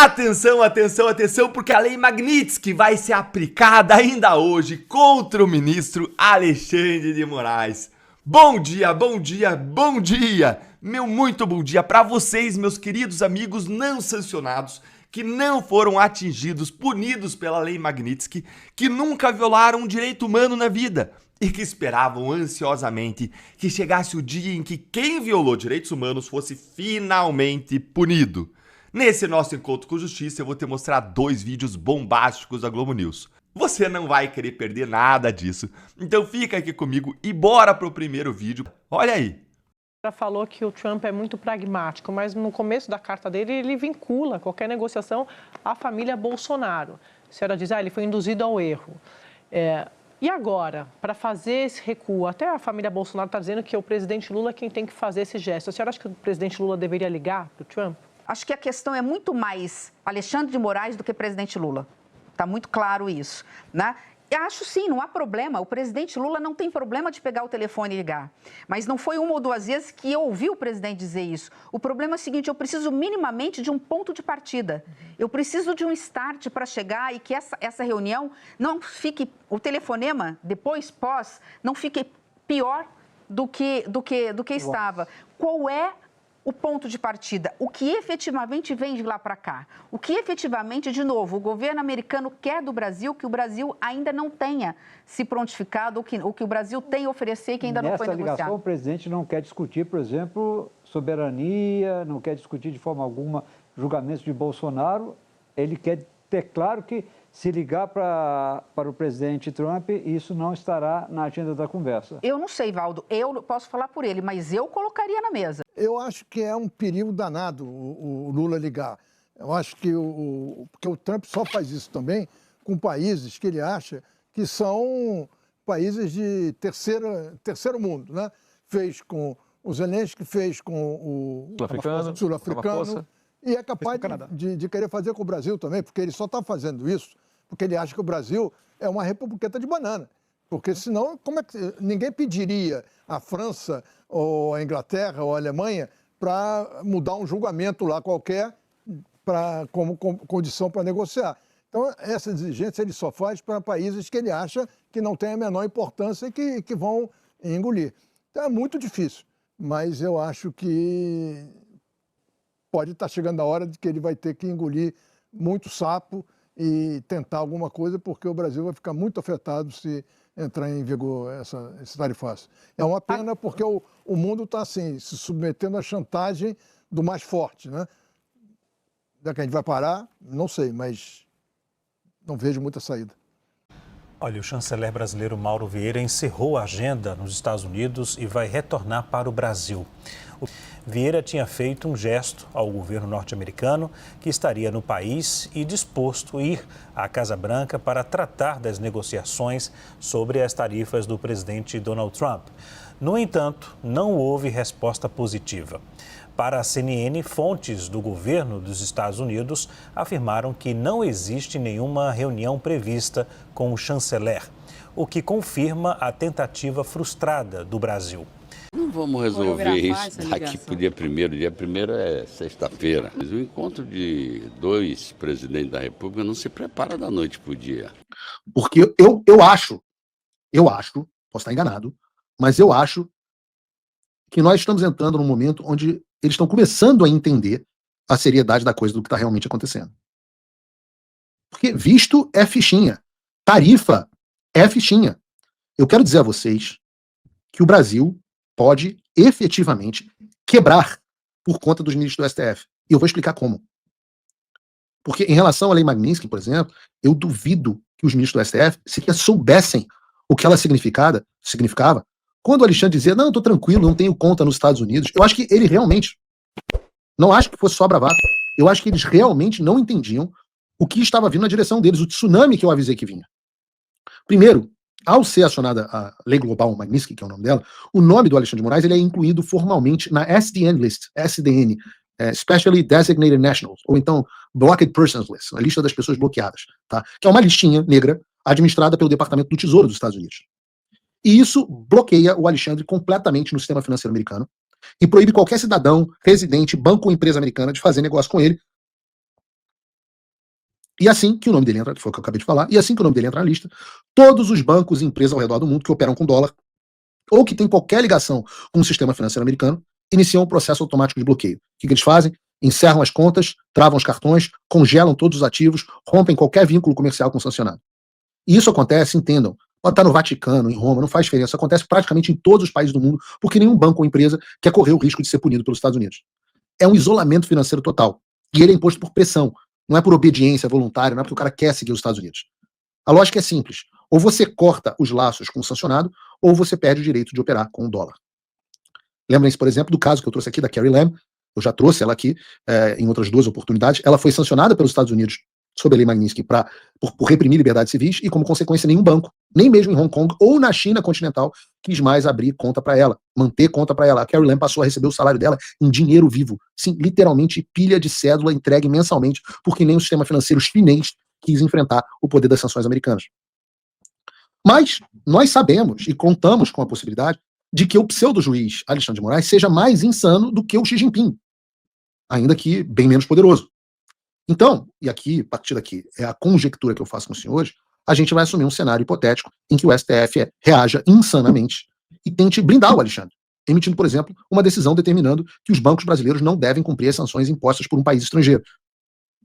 Atenção, atenção, atenção, porque a Lei Magnitsky vai ser aplicada ainda hoje contra o ministro Alexandre de Moraes. Bom dia, bom dia, bom dia! Meu muito bom dia para vocês, meus queridos amigos não sancionados, que não foram atingidos, punidos pela Lei Magnitsky, que nunca violaram um direito humano na vida e que esperavam ansiosamente que chegasse o dia em que quem violou direitos humanos fosse finalmente punido. Nesse nosso encontro com justiça, eu vou te mostrar 2 vídeos bombásticos da Globo News. Você não vai querer perder nada disso, então fica aqui comigo e bora pro primeiro vídeo. Olha aí! Já falou que o Trump é muito pragmático, mas no começo da carta dele, ele vincula qualquer negociação à família Bolsonaro. A senhora diz, ele foi induzido ao erro. E agora, para fazer esse recuo, até a família Bolsonaro está dizendo que é o presidente Lula quem tem que fazer esse gesto. A senhora acha que o presidente Lula deveria ligar para o Trump? Acho que a questão é muito mais Alexandre de Moraes do que presidente Lula. Está muito claro isso, né? Eu acho sim, não há problema. O presidente Lula não tem problema de pegar o telefone e ligar. Mas não foi 1 ou 2 vezes que eu ouvi o presidente dizer isso. O problema é o seguinte, eu preciso minimamente de um ponto de partida. Eu preciso de um start para chegar e que essa reunião não fique, o telefonema, depois, pós, não fique pior do que estava. Qual é o ponto de partida? O que efetivamente vem de lá para cá? O que efetivamente, de novo, o governo americano quer do Brasil, que o Brasil ainda não tenha se prontificado, o que o Brasil tem a oferecer e que ainda não foi negociado? Nessa ligação, o presidente não quer discutir, por exemplo, soberania, não quer discutir de forma alguma julgamentos de Bolsonaro. Ele quer ter claro que, se ligar para o presidente Trump, isso não estará na agenda da conversa. Eu não sei, Valdo, eu posso falar por ele, mas eu colocaria na mesa. Eu acho que é um perigo danado o Lula ligar. Eu acho que porque o Trump só faz isso também com países que ele acha que são países de terceiro mundo, né? Fez com o Zelensky, fez com o sul-africano e é capaz de querer fazer com o Brasil também, porque ele só está fazendo isso porque ele acha que o Brasil é uma republiqueta de banana. Porque senão, como é que ninguém pediria à França, ou à Inglaterra, ou à Alemanha para mudar um julgamento lá qualquer como condição para negociar? Então, essa exigência ele só faz para países que ele acha que não têm a menor importância e que vão engolir. Então, é muito difícil, mas eu acho que pode estar chegando a hora de que ele vai ter que engolir muito sapo e tentar alguma coisa, porque o Brasil vai ficar muito afetado se entrar em vigor esse tarifaço. É uma pena porque o mundo está assim, se submetendo à chantagem do mais forte, né? Da que a gente vai parar, não sei, mas não vejo muita saída. Olha, o chanceler brasileiro Mauro Vieira encerrou a agenda nos Estados Unidos e vai retornar para o Brasil. Vieira tinha feito um gesto ao governo norte-americano que estaria no país e disposto a ir à Casa Branca para tratar das negociações sobre as tarifas do presidente Donald Trump. No entanto, não houve resposta positiva. Para a CNN, fontes do governo dos Estados Unidos afirmaram que não existe nenhuma reunião prevista com o chanceler, o que confirma a tentativa frustrada do Brasil. Não vamos resolver isso daqui para o dia 1º. Dia 1º é sexta-feira. Mas o encontro de 2 presidentes da República não se prepara da noite para o dia. Porque eu acho, posso estar enganado, mas eu acho que nós estamos entrando num momento onde eles estão começando a entender a seriedade da coisa, do que está realmente acontecendo. Porque visto é fichinha, tarifa é fichinha. Eu quero dizer a vocês que o Brasil pode efetivamente quebrar por conta dos ministros do STF. E eu vou explicar como. Porque em relação à Lei Magnitsky, por exemplo, eu duvido que os ministros do STF sequer soubessem o que ela significava quando o Alexandre dizia, não, eu estou tranquilo, não tenho conta nos Estados Unidos. Eu acho que ele realmente, não acho que fosse só bravata, eu acho que eles realmente não entendiam o que estava vindo na direção deles, o tsunami que eu avisei que vinha. Primeiro, ao ser acionada a Lei Global Magnitsky, que é o nome dela, o nome do Alexandre de Moraes ele é incluído formalmente na SDN List, SDN, Specially Designated Nationals, ou então Blocked Persons List, a lista das pessoas bloqueadas, tá? Que é uma listinha negra administrada pelo Departamento do Tesouro dos Estados Unidos. E isso bloqueia o Alexandre completamente no sistema financeiro americano e proíbe qualquer cidadão, residente, banco ou empresa americana de fazer negócio com ele E assim que o nome dele entra, que foi o que eu acabei de falar, e assim que o nome dele entra na lista, todos os bancos e empresas ao redor do mundo que operam com dólar ou que têm qualquer ligação com o sistema financeiro americano iniciam um processo automático de bloqueio. O que eles fazem? Encerram as contas, travam os cartões, congelam todos os ativos, rompem qualquer vínculo comercial com o sancionado. E isso acontece, entendam, pode estar no Vaticano, em Roma, não faz diferença, acontece praticamente em todos os países do mundo, porque nenhum banco ou empresa quer correr o risco de ser punido pelos Estados Unidos. É um isolamento financeiro total. E ele é imposto por pressão, não é por obediência voluntária, não é porque o cara quer seguir os Estados Unidos. A lógica é simples. Ou você corta os laços com o sancionado, ou você perde o direito de operar com o dólar. Lembrem-se, por exemplo, do caso que eu trouxe aqui da Carrie Lam. Eu já trouxe ela aqui em outras 2 oportunidades. Ela foi sancionada pelos Estados Unidos sob a lei Magnitsky por reprimir liberdades civis e, como consequência, nenhum banco, nem mesmo em Hong Kong ou na China continental, quis mais abrir conta para ela, manter conta para ela. A Carrie Lam passou a receber o salário dela em dinheiro vivo. Sim, literalmente pilha de cédula entregue mensalmente, porque nem o sistema financeiro chinês quis enfrentar o poder das sanções americanas. Mas nós sabemos e contamos com a possibilidade de que o pseudo-juiz Alexandre de Moraes seja mais insano do que o Xi Jinping, ainda que bem menos poderoso. Então, e aqui, a partir daqui, é a conjectura que eu faço com os senhores, a gente vai assumir um cenário hipotético em que o STF reaja insanamente e tente blindar o Alexandre, emitindo, por exemplo, uma decisão determinando que os bancos brasileiros não devem cumprir as sanções impostas por um país estrangeiro.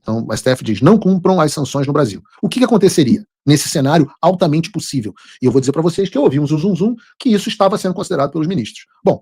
Então, o STF diz, não cumpram as sanções no Brasil. O que aconteceria nesse cenário altamente possível? E eu vou dizer para vocês que eu ouvi um zum que isso estava sendo considerado pelos ministros. Bom,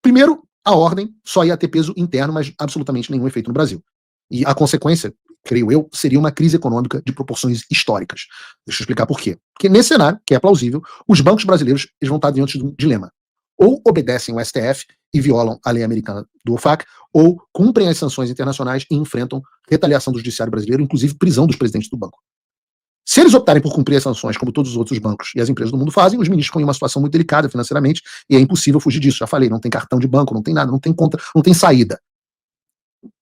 primeiro, a ordem só ia ter peso interno, mas absolutamente nenhum efeito no Brasil. E a consequência, creio eu, seria uma crise econômica de proporções históricas. Deixa eu explicar por quê. Porque nesse cenário, que é plausível, os bancos brasileiros eles vão estar diante de um dilema. Ou obedecem o STF e violam a lei americana do OFAC, ou cumprem as sanções internacionais e enfrentam retaliação do judiciário brasileiro, inclusive prisão dos presidentes do banco. Se eles optarem por cumprir as sanções, como todos os outros bancos e as empresas do mundo fazem, os ministros ficam em uma situação muito delicada financeiramente e é impossível fugir disso. Já falei, não tem cartão de banco, não tem nada, não tem saída.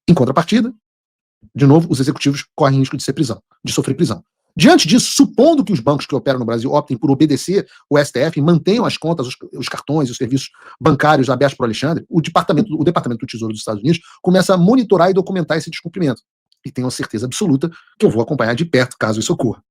Em contrapartida, de novo, os executivos correm risco de sofrer prisão. Diante disso, supondo que os bancos que operam no Brasil optem por obedecer o STF e mantenham as contas, os cartões e os serviços bancários abertos para o Alexandre, o Departamento do Tesouro dos Estados Unidos começa a monitorar e documentar esse descumprimento. E tenho a certeza absoluta que eu vou acompanhar de perto caso isso ocorra.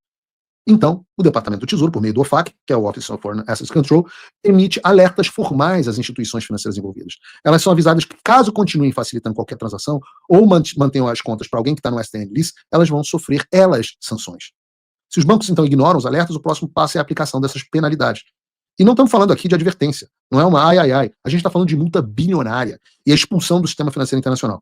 Então, o Departamento do Tesouro, por meio do OFAC, que é o Office of Foreign Assets Control, emite alertas formais às instituições financeiras envolvidas. Elas são avisadas que, caso continuem facilitando qualquer transação ou mantenham as contas para alguém que está no STN List, elas vão sofrer sanções. Se os bancos, então, ignoram os alertas, o próximo passo é a aplicação dessas penalidades. E não estamos falando aqui de advertência. Não é uma ai. A gente está falando de multa bilionária e a expulsão do sistema financeiro internacional.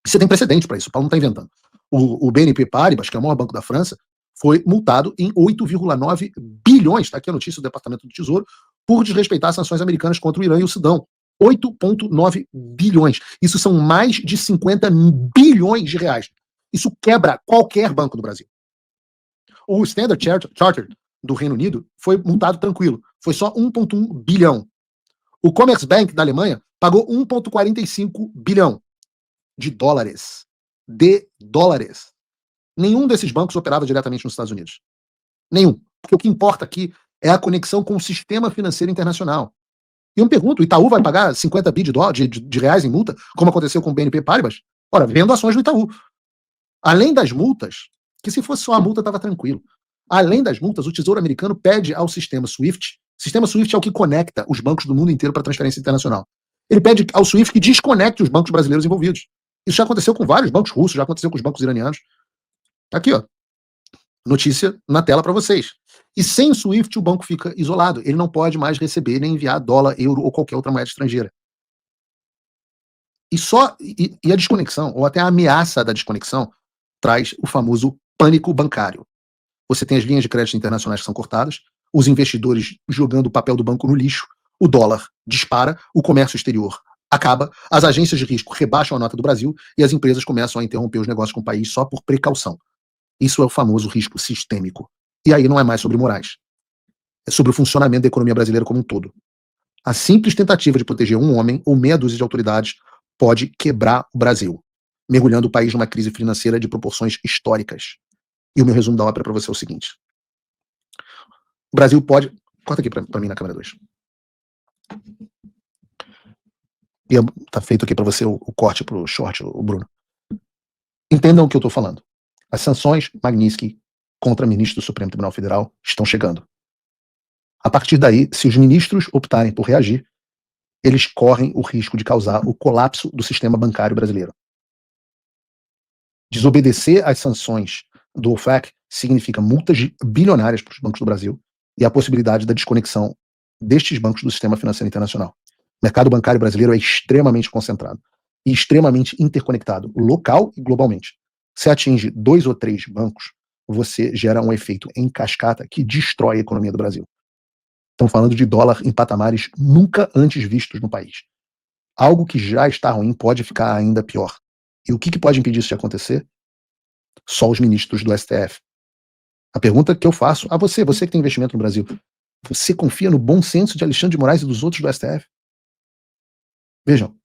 Você tem precedente para isso, o Paulo não está inventando. O BNP Paribas, que é o maior banco da França, foi multado em 8,9 bilhões, está aqui a notícia do Departamento do Tesouro, por desrespeitar as sanções americanas contra o Irã e o Sudão. 8,9 bilhões. Isso são mais de 50 bilhões de reais. Isso quebra qualquer banco do Brasil. O Standard Chartered do Reino Unido foi multado tranquilo. Foi só 1,1 bilhão. O Commerzbank da Alemanha pagou 1,45 bilhão de dólares. Nenhum desses bancos operava diretamente nos Estados Unidos. Nenhum. Porque o que importa aqui é a conexão com o sistema financeiro internacional. E eu me pergunto, o Itaú vai pagar 50 bi de reais em multa, como aconteceu com o BNP Paribas? Ora, vendo ações do Itaú. Além das multas, que se fosse só a multa estava tranquilo. Além das multas, o Tesouro Americano pede ao sistema SWIFT, o sistema SWIFT é o que conecta os bancos do mundo inteiro para transferência internacional. Ele pede ao SWIFT que desconecte os bancos brasileiros envolvidos. Isso já aconteceu com vários bancos russos, já aconteceu com os bancos iranianos. Aqui, ó. Notícia na tela para vocês. E sem o SWIFT, o banco fica isolado. Ele não pode mais receber nem enviar dólar, euro ou qualquer outra moeda estrangeira. E a desconexão, ou até a ameaça da desconexão, traz o famoso pânico bancário. Você tem as linhas de crédito internacionais que são cortadas, os investidores jogando o papel do banco no lixo, o dólar dispara, o comércio exterior acaba, as agências de risco rebaixam a nota do Brasil e as empresas começam a interromper os negócios com o país só por precaução. Isso é o famoso risco sistêmico. E aí não é mais sobre morais. É sobre o funcionamento da economia brasileira como um todo. A simples tentativa de proteger um homem ou meia dúzia de autoridades pode quebrar o Brasil, mergulhando o país numa crise financeira de proporções históricas. E o meu resumo da ópera para você é o seguinte. O Brasil pode... Corta aqui para mim na câmera 2. E tá feito aqui para você o corte pro short, o Bruno. Entendam o que eu tô falando. As sanções Magnitsky contra ministros do Supremo Tribunal Federal estão chegando. A partir daí, se os ministros optarem por reagir, eles correm o risco de causar o colapso do sistema bancário brasileiro. Desobedecer às sanções do OFAC significa multas bilionárias para os bancos do Brasil e a possibilidade da desconexão destes bancos do sistema financeiro internacional. O mercado bancário brasileiro é extremamente concentrado e extremamente interconectado, local e globalmente. Se atinge 2 ou 3 bancos, você gera um efeito em cascata que destrói a economia do Brasil. Estamos falando de dólar em patamares nunca antes vistos no país. Algo que já está ruim pode ficar ainda pior. E o que pode impedir isso de acontecer? Só os ministros do STF. A pergunta que eu faço a você que tem investimento no Brasil, você confia no bom senso de Alexandre de Moraes e dos outros do STF? Vejam,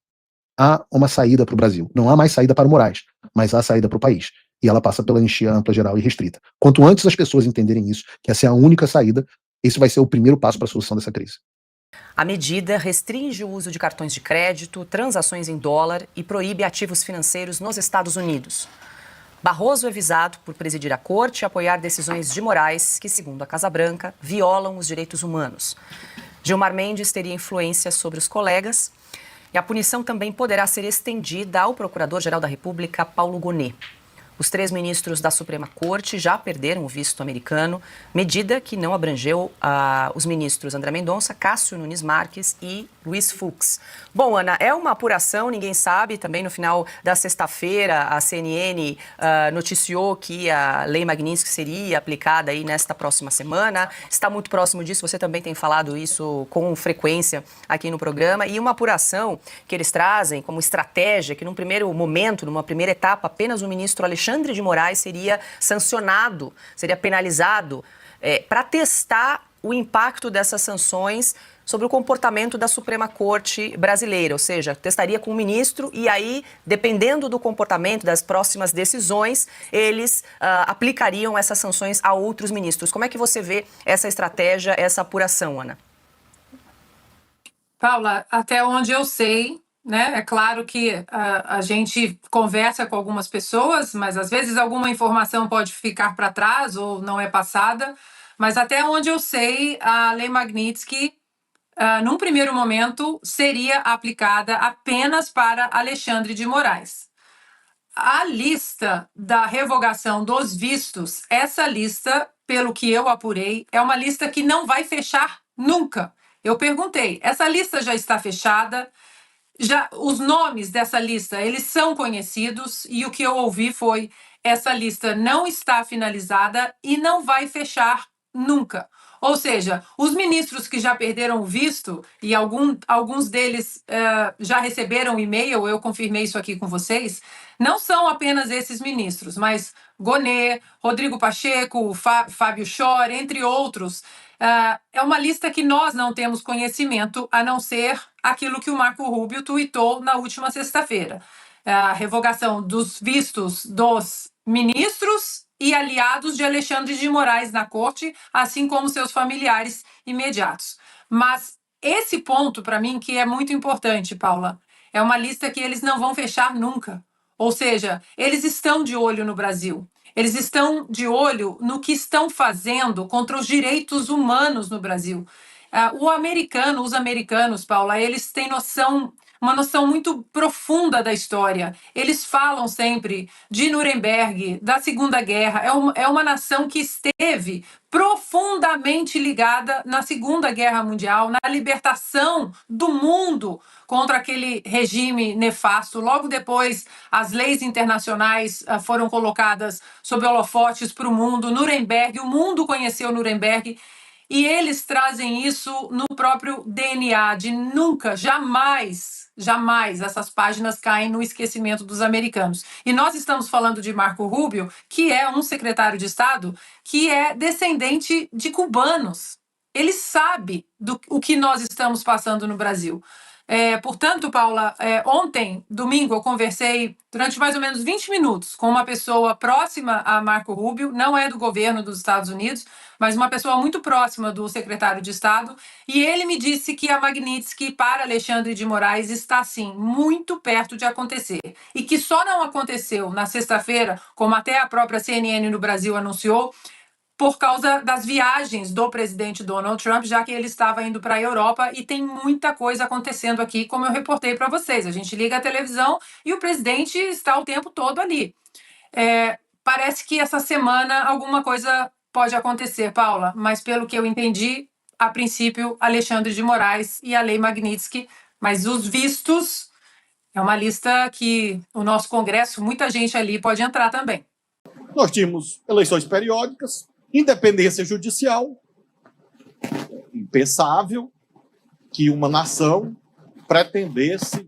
há uma saída para o Brasil. Não há mais saída para o Moraes, mas há saída para o país. E ela passa pela anistia ampla, geral e restrita. Quanto antes as pessoas entenderem isso, que essa é a única saída, esse vai ser o primeiro passo para a solução dessa crise. A medida restringe o uso de cartões de crédito, transações em dólar e proíbe ativos financeiros nos Estados Unidos. Barroso é visado por presidir a corte e apoiar decisões de Moraes que, segundo a Casa Branca, violam os direitos humanos. Gilmar Mendes teria influência sobre os colegas e a punição também poderá ser estendida ao Procurador-Geral da República, Paulo Gonet. Os 3 ministros da Suprema Corte já perderam o visto americano, medida que não abrangeu os ministros André Mendonça, Cássio Nunes Marques e Luiz Fux. Bom, Ana, é uma apuração, ninguém sabe. Também no final da sexta-feira, a CNN noticiou que a Lei Magnitsky seria aplicada aí nesta próxima semana. Está muito próximo disso, você também tem falado isso com frequência aqui no programa. E uma apuração que eles trazem como estratégia, que num primeiro momento, numa primeira etapa, apenas o ministro Alexandre de Moraes seria sancionado, seria penalizado para testar o impacto dessas sanções sobre o comportamento da Suprema Corte brasileira, ou seja, testaria com o ministro e aí, dependendo do comportamento das próximas decisões, eles aplicariam essas sanções a outros ministros. Como é que você vê essa estratégia, essa apuração, Ana? Paula, até onde eu sei, né? É claro que a gente conversa com algumas pessoas, mas às vezes alguma informação pode ficar para trás ou não é passada. Mas até onde eu sei, a Lei Magnitsky, num primeiro momento, seria aplicada apenas para Alexandre de Moraes. A lista da revogação dos vistos, essa lista, pelo que eu apurei, é uma lista que não vai fechar nunca. Eu perguntei, essa lista já está fechada? Já os nomes dessa lista, eles são conhecidos e o que eu ouvi foi essa lista não está finalizada e não vai fechar nunca. Ou seja, os ministros que já perderam o visto, e alguns deles já receberam e-mail, eu confirmei isso aqui com vocês, não são apenas esses ministros, mas Gonet, Rodrigo Pacheco, Fábio Chor, entre outros. É uma lista que nós não temos conhecimento, a não ser aquilo que o Marco Rubio tuitou na última sexta-feira. A revogação dos vistos dos ministros e aliados de Alexandre de Moraes na corte, assim como seus familiares imediatos. Mas esse ponto, para mim, que é muito importante, Paula, é uma lista que eles não vão fechar nunca. Ou seja, eles estão de olho no Brasil. Eles estão de olho no que estão fazendo contra os direitos humanos no Brasil. Os americanos, Paula, eles têm uma noção muito profunda da história. Eles falam sempre de Nuremberg, da Segunda Guerra. É uma nação que esteve profundamente ligada na Segunda Guerra Mundial, na libertação do mundo contra aquele regime nefasto. Logo depois, as leis internacionais foram colocadas sob holofotes para o mundo. Nuremberg, o mundo conheceu Nuremberg. E eles trazem isso no próprio DNA, de nunca, jamais essas páginas caem no esquecimento dos americanos. E nós estamos falando de Marco Rubio, que é um secretário de Estado que é descendente de cubanos. Ele sabe o que nós estamos passando no Brasil. Portanto, Paula, ontem, domingo, eu conversei durante mais ou menos 20 minutos com uma pessoa próxima a Marco Rubio, não é do governo dos Estados Unidos, mas uma pessoa muito próxima do secretário de Estado, e ele me disse que a Magnitsky para Alexandre de Moraes está, sim, muito perto de acontecer, e que só não aconteceu na sexta-feira, como até a própria CNN no Brasil anunciou, por causa das viagens do presidente Donald Trump, já que ele estava indo para a Europa, e tem muita coisa acontecendo aqui, como eu reportei para vocês. A gente liga a televisão e o presidente está o tempo todo ali. Parece que essa semana alguma coisa pode acontecer, Paula, mas pelo que eu entendi, a princípio, Alexandre de Moraes e a Lei Magnitsky, mas os vistos é uma lista que o nosso Congresso, muita gente ali pode entrar também. Nós tínhamos eleições periódicas, independência judicial, impensável que uma nação pretendesse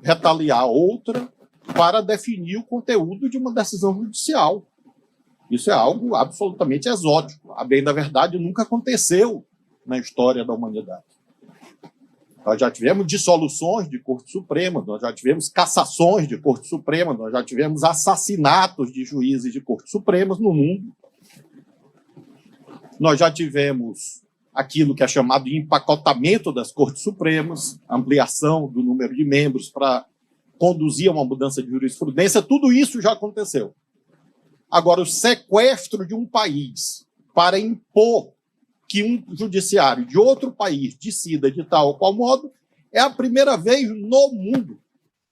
retaliar outra para definir o conteúdo de uma decisão judicial. Isso é algo absolutamente exótico. A bem da verdade, nunca aconteceu na história da humanidade. Nós já tivemos dissoluções de Corte Suprema, nós já tivemos cassações de Corte Suprema, nós já tivemos assassinatos de juízes de Corte Supremas no mundo. Nós já tivemos aquilo que é chamado de empacotamento das Cortes Supremas, ampliação do número de membros para conduzir a uma mudança de jurisprudência, tudo isso já aconteceu. Agora, o sequestro de um país para impor que um judiciário de outro país decida de tal ou qual modo é a primeira vez no mundo.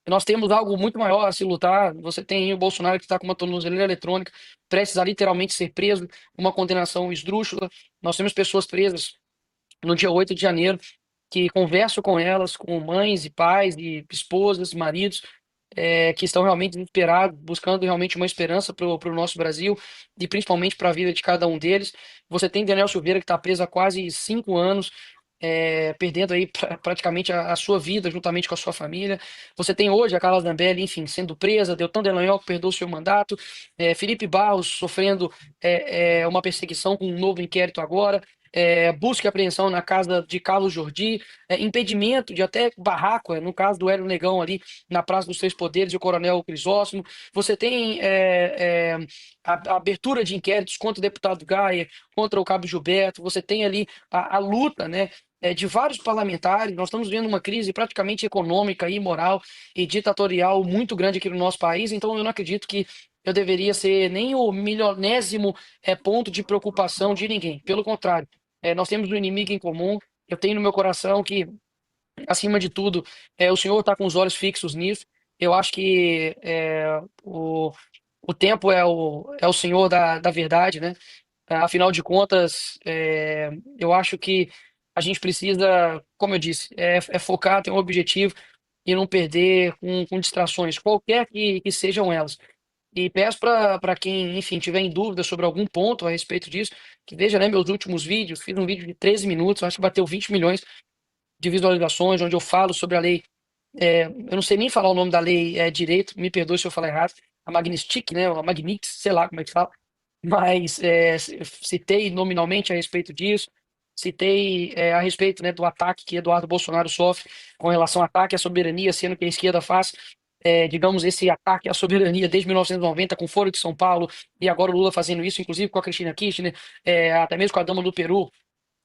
Nós temos algo muito maior a se lutar. Você tem o Bolsonaro que está com uma tornozeleira eletrônica, prestes a literalmente ser preso, uma condenação esdrúxula. Nós temos pessoas presas no dia 8 de janeiro, que converso com elas, com mães e pais e esposas, maridos, que estão realmente desesperados, buscando realmente uma esperança para o nosso Brasil e principalmente para a vida de cada um deles. Você tem Daniel Silveira, que está preso há quase 5 anos, perdendo aí praticamente a sua vida juntamente com a sua família. Você tem hoje a Carla Zambelli, enfim, sendo presa, Deltan Dallagnol, que perdeu o seu mandato, Felipe Barros sofrendo uma perseguição com um novo inquérito agora, busca e apreensão na casa de Carlos Jordi, impedimento de até barraco, no caso do Hélio Negão ali na Praça dos Três Poderes e o Coronel Crisóstomo. Você tem a abertura de inquéritos contra o deputado Gaia, contra o Cabo Gilberto. Você tem ali a luta, né, de vários parlamentares. Nós estamos vendo uma crise praticamente econômica, imoral e ditatorial muito grande aqui no nosso país, então eu não acredito que eu deveria ser nem o milionésimo ponto de preocupação de ninguém. Pelo contrário, nós temos um inimigo em comum. Eu tenho no meu coração que, acima de tudo, o Senhor está com os olhos fixos nisso. Eu acho que o tempo é o Senhor da verdade, né? Afinal de contas, eu acho que a gente precisa, como eu disse, focar, ter um objetivo e não perder com distrações, qualquer que sejam elas. E peço para quem, enfim, tiver em dúvida sobre algum ponto a respeito disso, que veja, né, meus últimos vídeos. Fiz um vídeo de 13 minutos, acho que bateu 20 milhões de visualizações, onde eu falo sobre a lei. Eu não sei nem falar o nome da lei direito, me perdoe se eu falar errado. A Magnitsky, né, a Magnitsky, sei lá como é que fala. Mas citei nominalmente a respeito disso. Citei a respeito, né, do ataque que Eduardo Bolsonaro sofre com relação ao ataque à soberania, sendo que a esquerda faz, digamos, esse ataque à soberania desde 1990 com o Foro de São Paulo, e agora o Lula fazendo isso, inclusive com a Cristina Kirchner, até mesmo com a dama do Peru,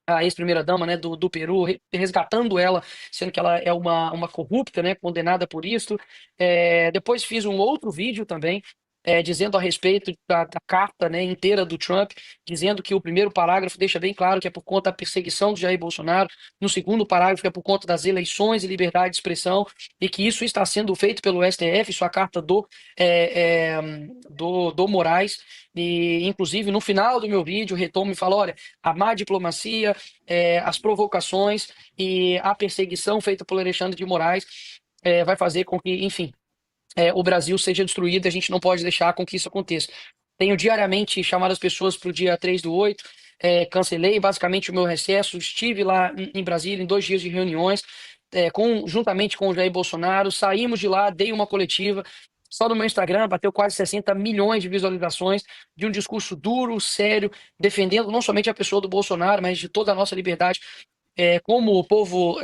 a ex-primeira-dama, né, do Peru, resgatando ela, sendo que ela é uma corrupta, né, condenada por isso. Depois fiz um outro vídeo também, dizendo a respeito da carta, né, inteira do Trump, dizendo que o primeiro parágrafo deixa bem claro que é por conta da perseguição do Jair Bolsonaro, no segundo parágrafo é por conta das eleições e liberdade de expressão, e que isso está sendo feito pelo STF, isso é a carta do Moraes. E, inclusive, no final do meu vídeo, retomo e falo: olha, a má diplomacia, as provocações e a perseguição feita por Alexandre de Moraes vai fazer com que, enfim, o Brasil seja destruído. A gente não pode deixar com que isso aconteça. Tenho diariamente chamado as pessoas para o dia 3/8, cancelei basicamente o meu recesso, estive lá em Brasília em 2 dias de reuniões, juntamente com o Jair Bolsonaro, saímos de lá, dei uma coletiva. Só no meu Instagram bateu quase 60 milhões de visualizações de um discurso duro, sério, defendendo não somente a pessoa do Bolsonaro, mas de toda a nossa liberdade como o povo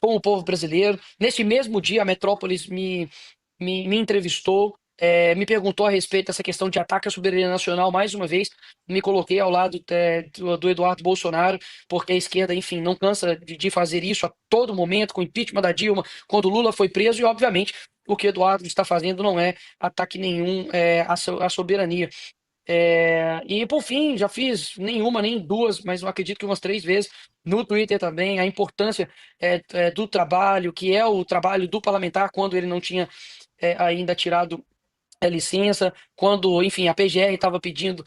com o povo brasileiro. Nesse mesmo dia, a Metrópolis me entrevistou, me perguntou a respeito dessa questão de ataque à soberania nacional. Mais uma vez, me coloquei ao lado do Eduardo Bolsonaro, porque a esquerda, enfim, não cansa de fazer isso a todo momento, com o impeachment da Dilma, quando o Lula foi preso, e obviamente o que o Eduardo está fazendo não é ataque nenhum à soberania. E por fim, já fiz nenhuma, nem duas, mas eu acredito que umas 3 vezes no Twitter também, a importância do trabalho, que é o trabalho do parlamentar, quando ele não tinha ainda tirado licença, quando, enfim, a PGR estava pedindo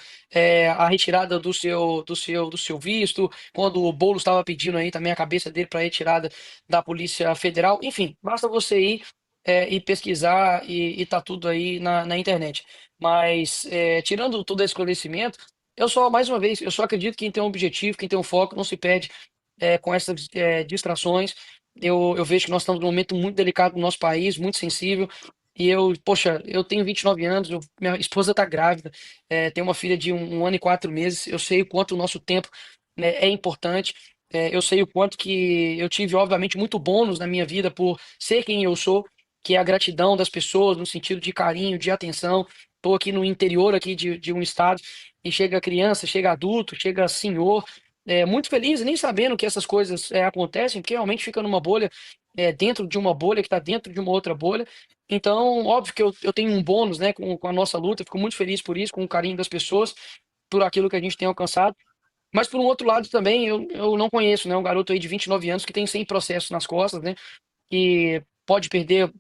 a retirada do seu visto, quando o Boulos estava pedindo aí também a cabeça dele para retirada da Polícia Federal. Enfim, basta você ir e pesquisar e tá tudo aí na internet. Mas, tirando todo esse esclarecimento, mais uma vez, eu só acredito que quem tem um objetivo, quem tem um foco, não se perde com essas distrações. Eu vejo que nós estamos num momento muito delicado no nosso país, muito sensível. E poxa, eu tenho 29 anos, minha esposa está grávida, tem uma filha de 1 ano e 4 meses. Eu sei o quanto o nosso tempo, né, é importante. Eu sei o quanto que eu tive, obviamente, muito bônus na minha vida por ser quem eu sou, que é a gratidão das pessoas, no sentido de carinho, de atenção. Estou aqui no interior aqui de um estado e chega criança, chega adulto, chega senhor, muito feliz, nem sabendo que essas coisas acontecem, porque realmente fica numa bolha, dentro de uma bolha que está dentro de uma outra bolha. Então, óbvio que eu tenho um bônus, né, com a nossa luta, fico muito feliz por isso, com o carinho das pessoas, por aquilo que a gente tem alcançado. Mas, por um outro lado, também, eu não conheço, né, um garoto aí de 29 anos que tem 100 processos nas costas, né, que pode perder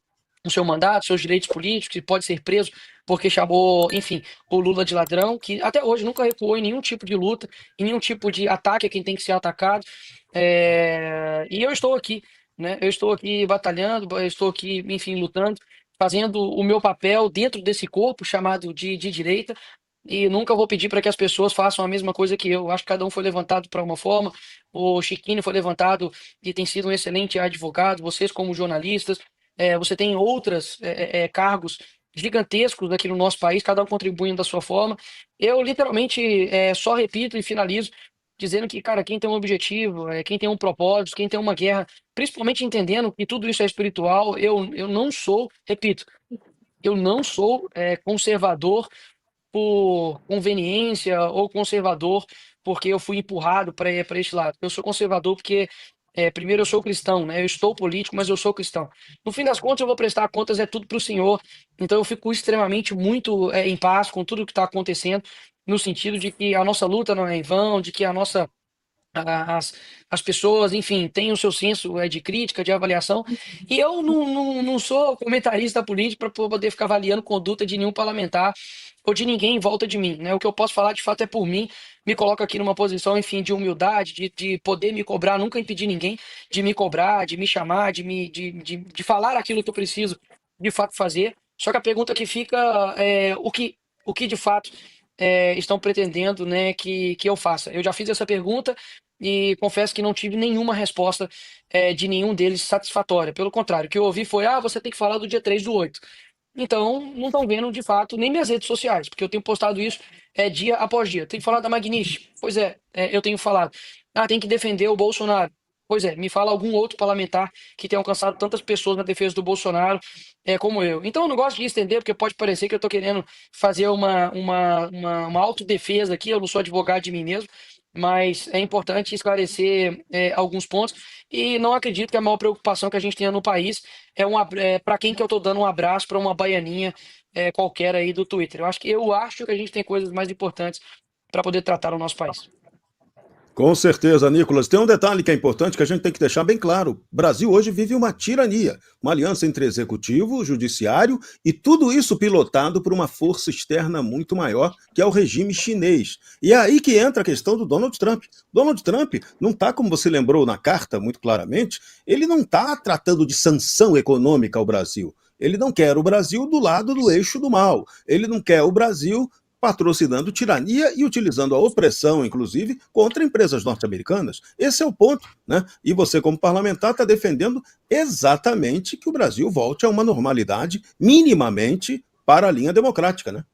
o seu mandato, seus direitos políticos, que pode ser preso porque chamou, enfim, o Lula de ladrão, que até hoje nunca recuou em nenhum tipo de luta, em nenhum tipo de ataque a quem tem que ser atacado. E eu estou aqui, né? Eu estou aqui batalhando, eu estou aqui, enfim, lutando, fazendo o meu papel dentro desse corpo chamado de direita. E nunca vou pedir para que as pessoas façam a mesma coisa que eu. Acho que cada um foi levantado para uma forma. O Chiquinho foi levantado e tem sido um excelente advogado. Vocês, como jornalistas, você tem outros cargos gigantescos aqui no nosso país, cada um contribuindo da sua forma. Eu literalmente só repito e finalizo dizendo que, cara, quem tem um objetivo, quem tem um propósito, quem tem uma guerra, principalmente entendendo que tudo isso é espiritual. Eu não sou, repito, eu não sou conservador por conveniência ou conservador porque eu fui empurrado para este lado. Eu sou conservador porque, primeiro, eu sou cristão, né? Eu estou político, mas eu sou cristão. No fim das contas, eu vou prestar contas, tudo para o Senhor. Então, eu fico extremamente muito em paz com tudo que está acontecendo, no sentido de que a nossa luta não é em vão, de que as pessoas, enfim, têm o seu senso de crítica, de avaliação, e eu não sou comentarista político para poder ficar avaliando conduta de nenhum parlamentar ou de ninguém em volta de mim, né? O que eu posso falar de fato é por mim, me coloco aqui numa posição, enfim, de humildade, de poder me cobrar, nunca impedi ninguém de me cobrar, de me chamar, de falar aquilo que eu preciso de fato fazer. Só que a pergunta que fica é o que de fato estão pretendendo, né, que eu faça. Eu já fiz essa pergunta e confesso que não tive nenhuma resposta de nenhum deles satisfatória. Pelo contrário, o que eu ouvi foi: você tem que falar do dia 3/8. Então, não estão vendo de fato nem minhas redes sociais, porque eu tenho postado isso dia após dia. Tem que falar da Magnish? Pois eu tenho falado. Tem que defender o Bolsonaro. Pois me fala algum outro parlamentar que tenha alcançado tantas pessoas na defesa do Bolsonaro como eu. Então, eu não gosto de estender, porque pode parecer que eu estou querendo fazer uma autodefesa aqui. Eu não sou advogado de mim mesmo, mas é importante esclarecer alguns pontos. E não acredito que a maior preocupação que a gente tenha no país para quem que eu estou dando um abraço para uma baianinha qualquer aí do Twitter. Eu acho que a gente tem coisas mais importantes para poder tratar o nosso país. Com certeza, Nicolas. Tem um detalhe que é importante que a gente tem que deixar bem claro. O Brasil hoje vive uma tirania, uma aliança entre executivo, judiciário e tudo isso pilotado por uma força externa muito maior, que é o regime chinês. E é aí que entra a questão do Donald Trump. Donald Trump não está, como você lembrou na carta muito claramente, ele não está tratando de sanção econômica ao Brasil. Ele não quer o Brasil do lado do eixo do mal. Ele não quer o Brasil patrocinando tirania e utilizando a opressão, inclusive, contra empresas norte-americanas. Esse é o ponto, né? E você, como parlamentar, está defendendo exatamente que o Brasil volte a uma normalidade minimamente para a linha democrática, né?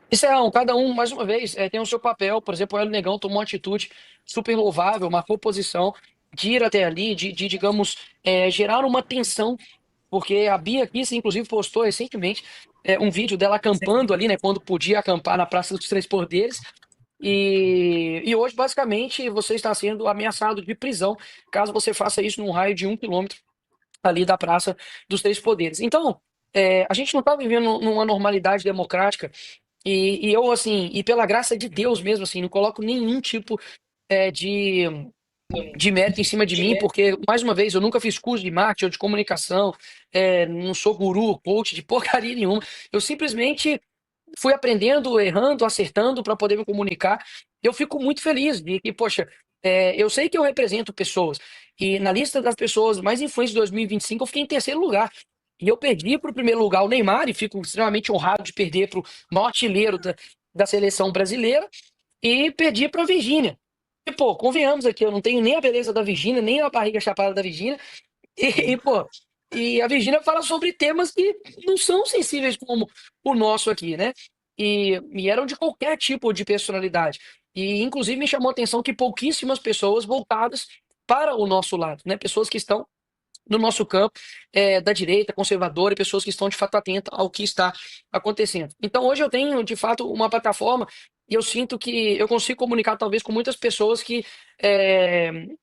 Isso cada um, mais uma vez, tem o seu papel. Por exemplo, o Hélio Negão tomou uma atitude super louvável, marcou posição. de ir até ali, digamos, gerar uma tensão, porque a Bia Kicis, inclusive, postou recentemente um vídeo dela acampando ali, né, quando podia acampar na Praça dos Três Poderes, e hoje, basicamente, você está sendo ameaçado de prisão caso você faça isso num raio de 1 quilômetro ali da Praça dos Três Poderes. Então, a gente não está vivendo numa normalidade democrática, e eu, assim, e pela graça de Deus mesmo, assim, não coloco nenhum tipo de mérito em cima de mim, porque, mais uma vez, eu nunca fiz curso de marketing ou de comunicação, não sou guru, coach de porcaria nenhuma. Eu simplesmente fui aprendendo, errando, acertando para poder me comunicar. Eu fico muito feliz de que, poxa, eu sei que eu represento pessoas, e na lista das pessoas mais influentes de 2025 eu fiquei em terceiro lugar. E eu perdi para o primeiro lugar o Neymar, e fico extremamente honrado de perder para o maior artilheiro da seleção brasileira, e perdi para a Virgínia. E, pô, convenhamos aqui, eu não tenho nem a beleza da Virgínia, nem a barriga chapada da Virgínia. Pô, e a Virgínia fala sobre temas que não são sensíveis como o nosso aqui, né? E eram de qualquer tipo de personalidade. E, inclusive, me chamou a atenção que pouquíssimas pessoas voltadas para o nosso lado, né? Pessoas que estão no nosso campo da direita, conservadora, e pessoas que estão de fato atentas ao que está acontecendo. Então, hoje eu tenho, de fato, uma plataforma e eu sinto que eu consigo comunicar, talvez, com muitas pessoas que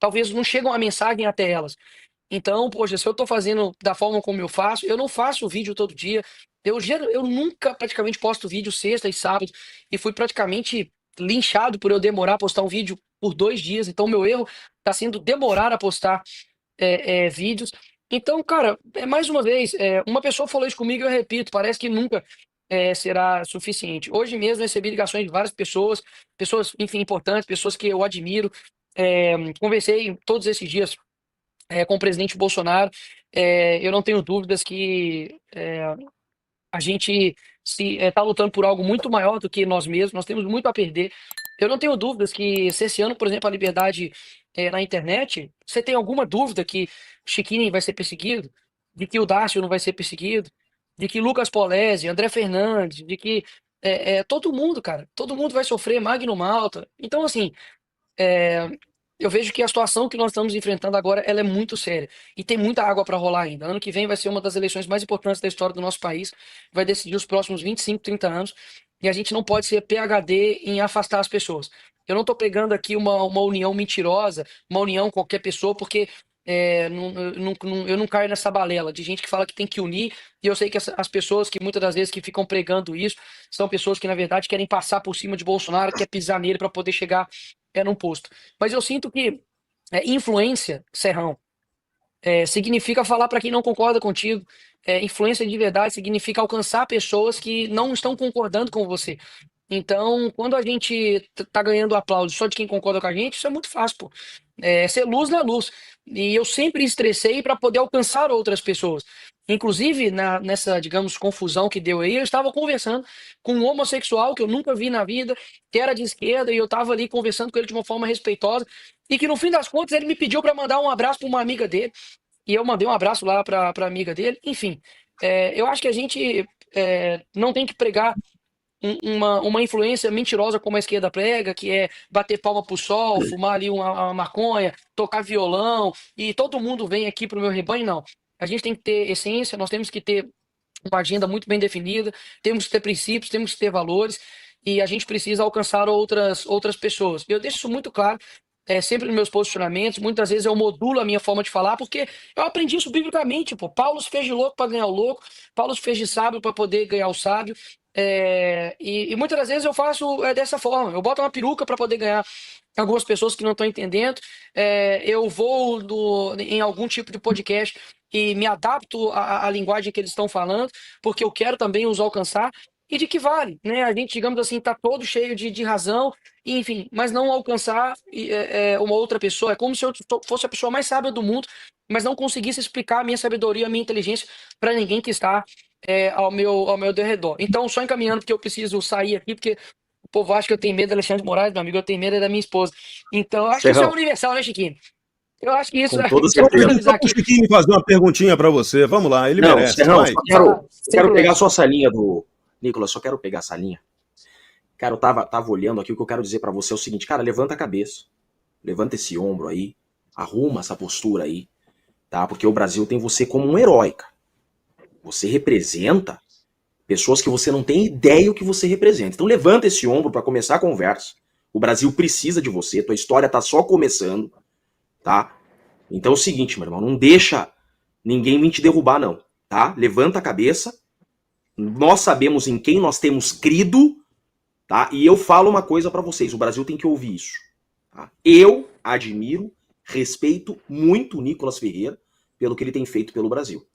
talvez não chegam a mensagem até elas. Então, poxa, se eu estou fazendo da forma como eu faço, eu não faço vídeo todo dia. Eu nunca praticamente posto vídeo sexta e sábado, e fui praticamente linchado por eu demorar a postar um vídeo por 2 dias. Então, meu erro está sendo demorar a postar vídeos. Então, cara, mais uma vez, uma pessoa falou isso comigo e eu repito, parece que nunca será suficiente. Hoje mesmo recebi ligações de várias pessoas, enfim, importantes, pessoas que eu admiro. Conversei todos esses dias com o presidente Bolsonaro. Eu não tenho dúvidas que a gente está lutando por algo muito maior do que nós mesmos, nós temos muito a perder. Eu não tenho dúvidas que, cerceando, por exemplo, a liberdade na internet, você tem alguma dúvida que Chiquinho vai ser perseguido? De que o Dácio não vai ser perseguido? De que Lucas Polezi, André Fernandes, de que todo mundo, cara, todo mundo vai sofrer, Magno Malta. Então, assim, eu vejo que a situação que nós estamos enfrentando agora, ela é muito séria. E tem muita água para rolar ainda. Ano que vem vai ser uma das eleições mais importantes da história do nosso país. Vai decidir os próximos 25, 30 anos. E a gente não pode ser PhD em afastar as pessoas. Eu não estou pegando aqui uma união mentirosa, uma união com qualquer pessoa, porque eu não caio nessa balela de gente que fala que tem que unir. E eu sei que as pessoas que muitas das vezes que ficam pregando isso são pessoas que, na verdade, querem passar por cima de Bolsonaro, quer pisar nele para poder chegar num posto. Mas eu sinto que influência, Serrão, significa falar para quem não concorda contigo. Influência de verdade significa alcançar pessoas que não estão concordando com você. Então, quando a gente tá ganhando aplauso só de quem concorda com a gente, isso é muito fácil, pô. Ser luz na luz. E eu sempre estressei para poder alcançar outras pessoas. Inclusive, nessa, digamos, confusão que deu aí, eu estava conversando com um homossexual que eu nunca vi na vida, que era de esquerda, e eu estava ali conversando com ele de uma forma respeitosa, e que no fim das contas ele me pediu para mandar um abraço para uma amiga dele, e eu mandei um abraço lá para amiga dele. Enfim, eu acho que a gente não tem que pregar uma influência mentirosa como a esquerda prega, que é bater palma pro sol, fumar ali uma maconha, tocar violão, e todo mundo vem aqui pro meu rebanho. Não. A gente tem que ter essência, nós temos que ter uma agenda muito bem definida, temos que ter princípios, temos que ter valores, e a gente precisa alcançar outras pessoas. Eu deixo isso muito claro, sempre nos meus posicionamentos. Muitas vezes eu modulo a minha forma de falar, porque eu aprendi isso biblicamente, pô. Paulo se fez de louco para ganhar o louco, Paulo se fez de sábio para poder ganhar o sábio. E muitas das vezes eu faço dessa forma. Eu boto uma peruca para poder ganhar algumas pessoas que não estão entendendo. Eu vou em algum tipo de podcast e me adapto à linguagem que eles estão falando, porque eu quero também os alcançar. E de que vale, né? A gente, digamos assim, tá todo cheio de razão, enfim, mas não alcançar uma outra pessoa. É como se eu fosse a pessoa mais sábia do mundo, mas não conseguisse explicar a minha sabedoria, a minha inteligência para ninguém que está ao meu derredor. Então, só encaminhando, porque eu preciso sair aqui, porque o povo acha que eu tenho medo de Alexandre de Moraes, meu amigo, eu tenho medo da minha esposa. Então, eu acho que isso é universal, né, Chiquinho? Eu acho que isso é. Só o Chiquinho fazer uma perguntinha para você. Vamos lá, ele merece. Serrão, quero pegar só essa linha do. Nicolas, só quero pegar essa linha. Cara, eu tava olhando aqui, o que eu quero dizer pra você é o seguinte, cara, levanta a cabeça, levanta esse ombro aí, Arruma essa postura aí, tá? Porque o Brasil tem você como um herói, cara. Você representa pessoas que você não tem ideia o que você representa. Então levanta esse ombro para começar a conversa. O Brasil precisa de você, tua história tá só começando, tá? Então é o seguinte, meu irmão, não deixa ninguém vir te derrubar, não, tá? Levanta a cabeça. Nós sabemos em quem nós temos crido, tá? E eu falo uma coisa para vocês, o Brasil tem que ouvir isso. Tá? Eu admiro, respeito muito o Nicolas Ferreira pelo que ele tem feito pelo Brasil.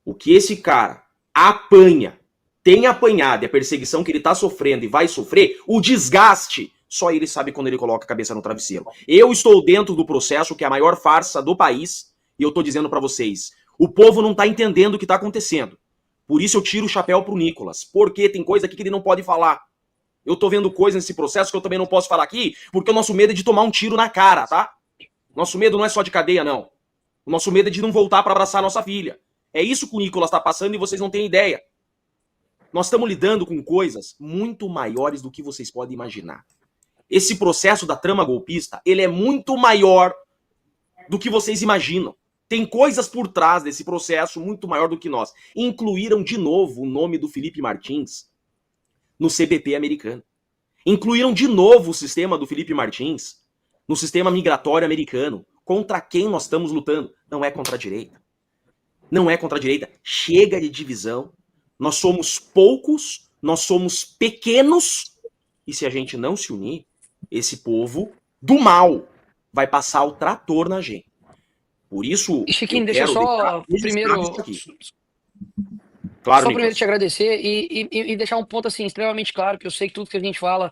O que esse cara apanha, tem apanhado, e a perseguição que ele tá sofrendo e vai sofrer, o desgaste, só ele sabe quando ele coloca a cabeça no travesseiro. Eu estou dentro do processo que é a maior farsa do país, e eu tô dizendo para vocês, o povo não tá entendendo o que tá acontecendo. Por isso eu tiro o chapéu pro Nicolas, porque tem coisa aqui que ele não pode falar. Eu tô vendo coisa nesse processo que eu também não posso falar aqui, porque o nosso medo é de tomar um tiro na cara, tá? Nosso medo não é só de cadeia, não. O nosso medo é de não voltar para abraçar a nossa filha. É isso que o Nicolas tá passando e vocês não têm ideia. Nós estamos lidando com coisas muito maiores do que vocês podem imaginar. Esse processo da trama golpista, ele é muito maior do que vocês imaginam. Tem coisas por trás desse processo muito maior do que nós. Incluíram de novo o nome do Felipe Martins no CBP americano. Incluíram de novo o sistema do Felipe Martins no sistema migratório americano. Contra quem nós estamos lutando? Não é contra a direita. Não é contra a direita. Chega de divisão. Nós somos poucos, nós somos pequenos. E se a gente não se unir, esse povo do mal vai passar o trator na gente. Por isso, Chiquinho, deixa eu só primeiro... Claro, só primeiro te agradecer e deixar um ponto assim extremamente claro, que eu sei que tudo que a gente fala,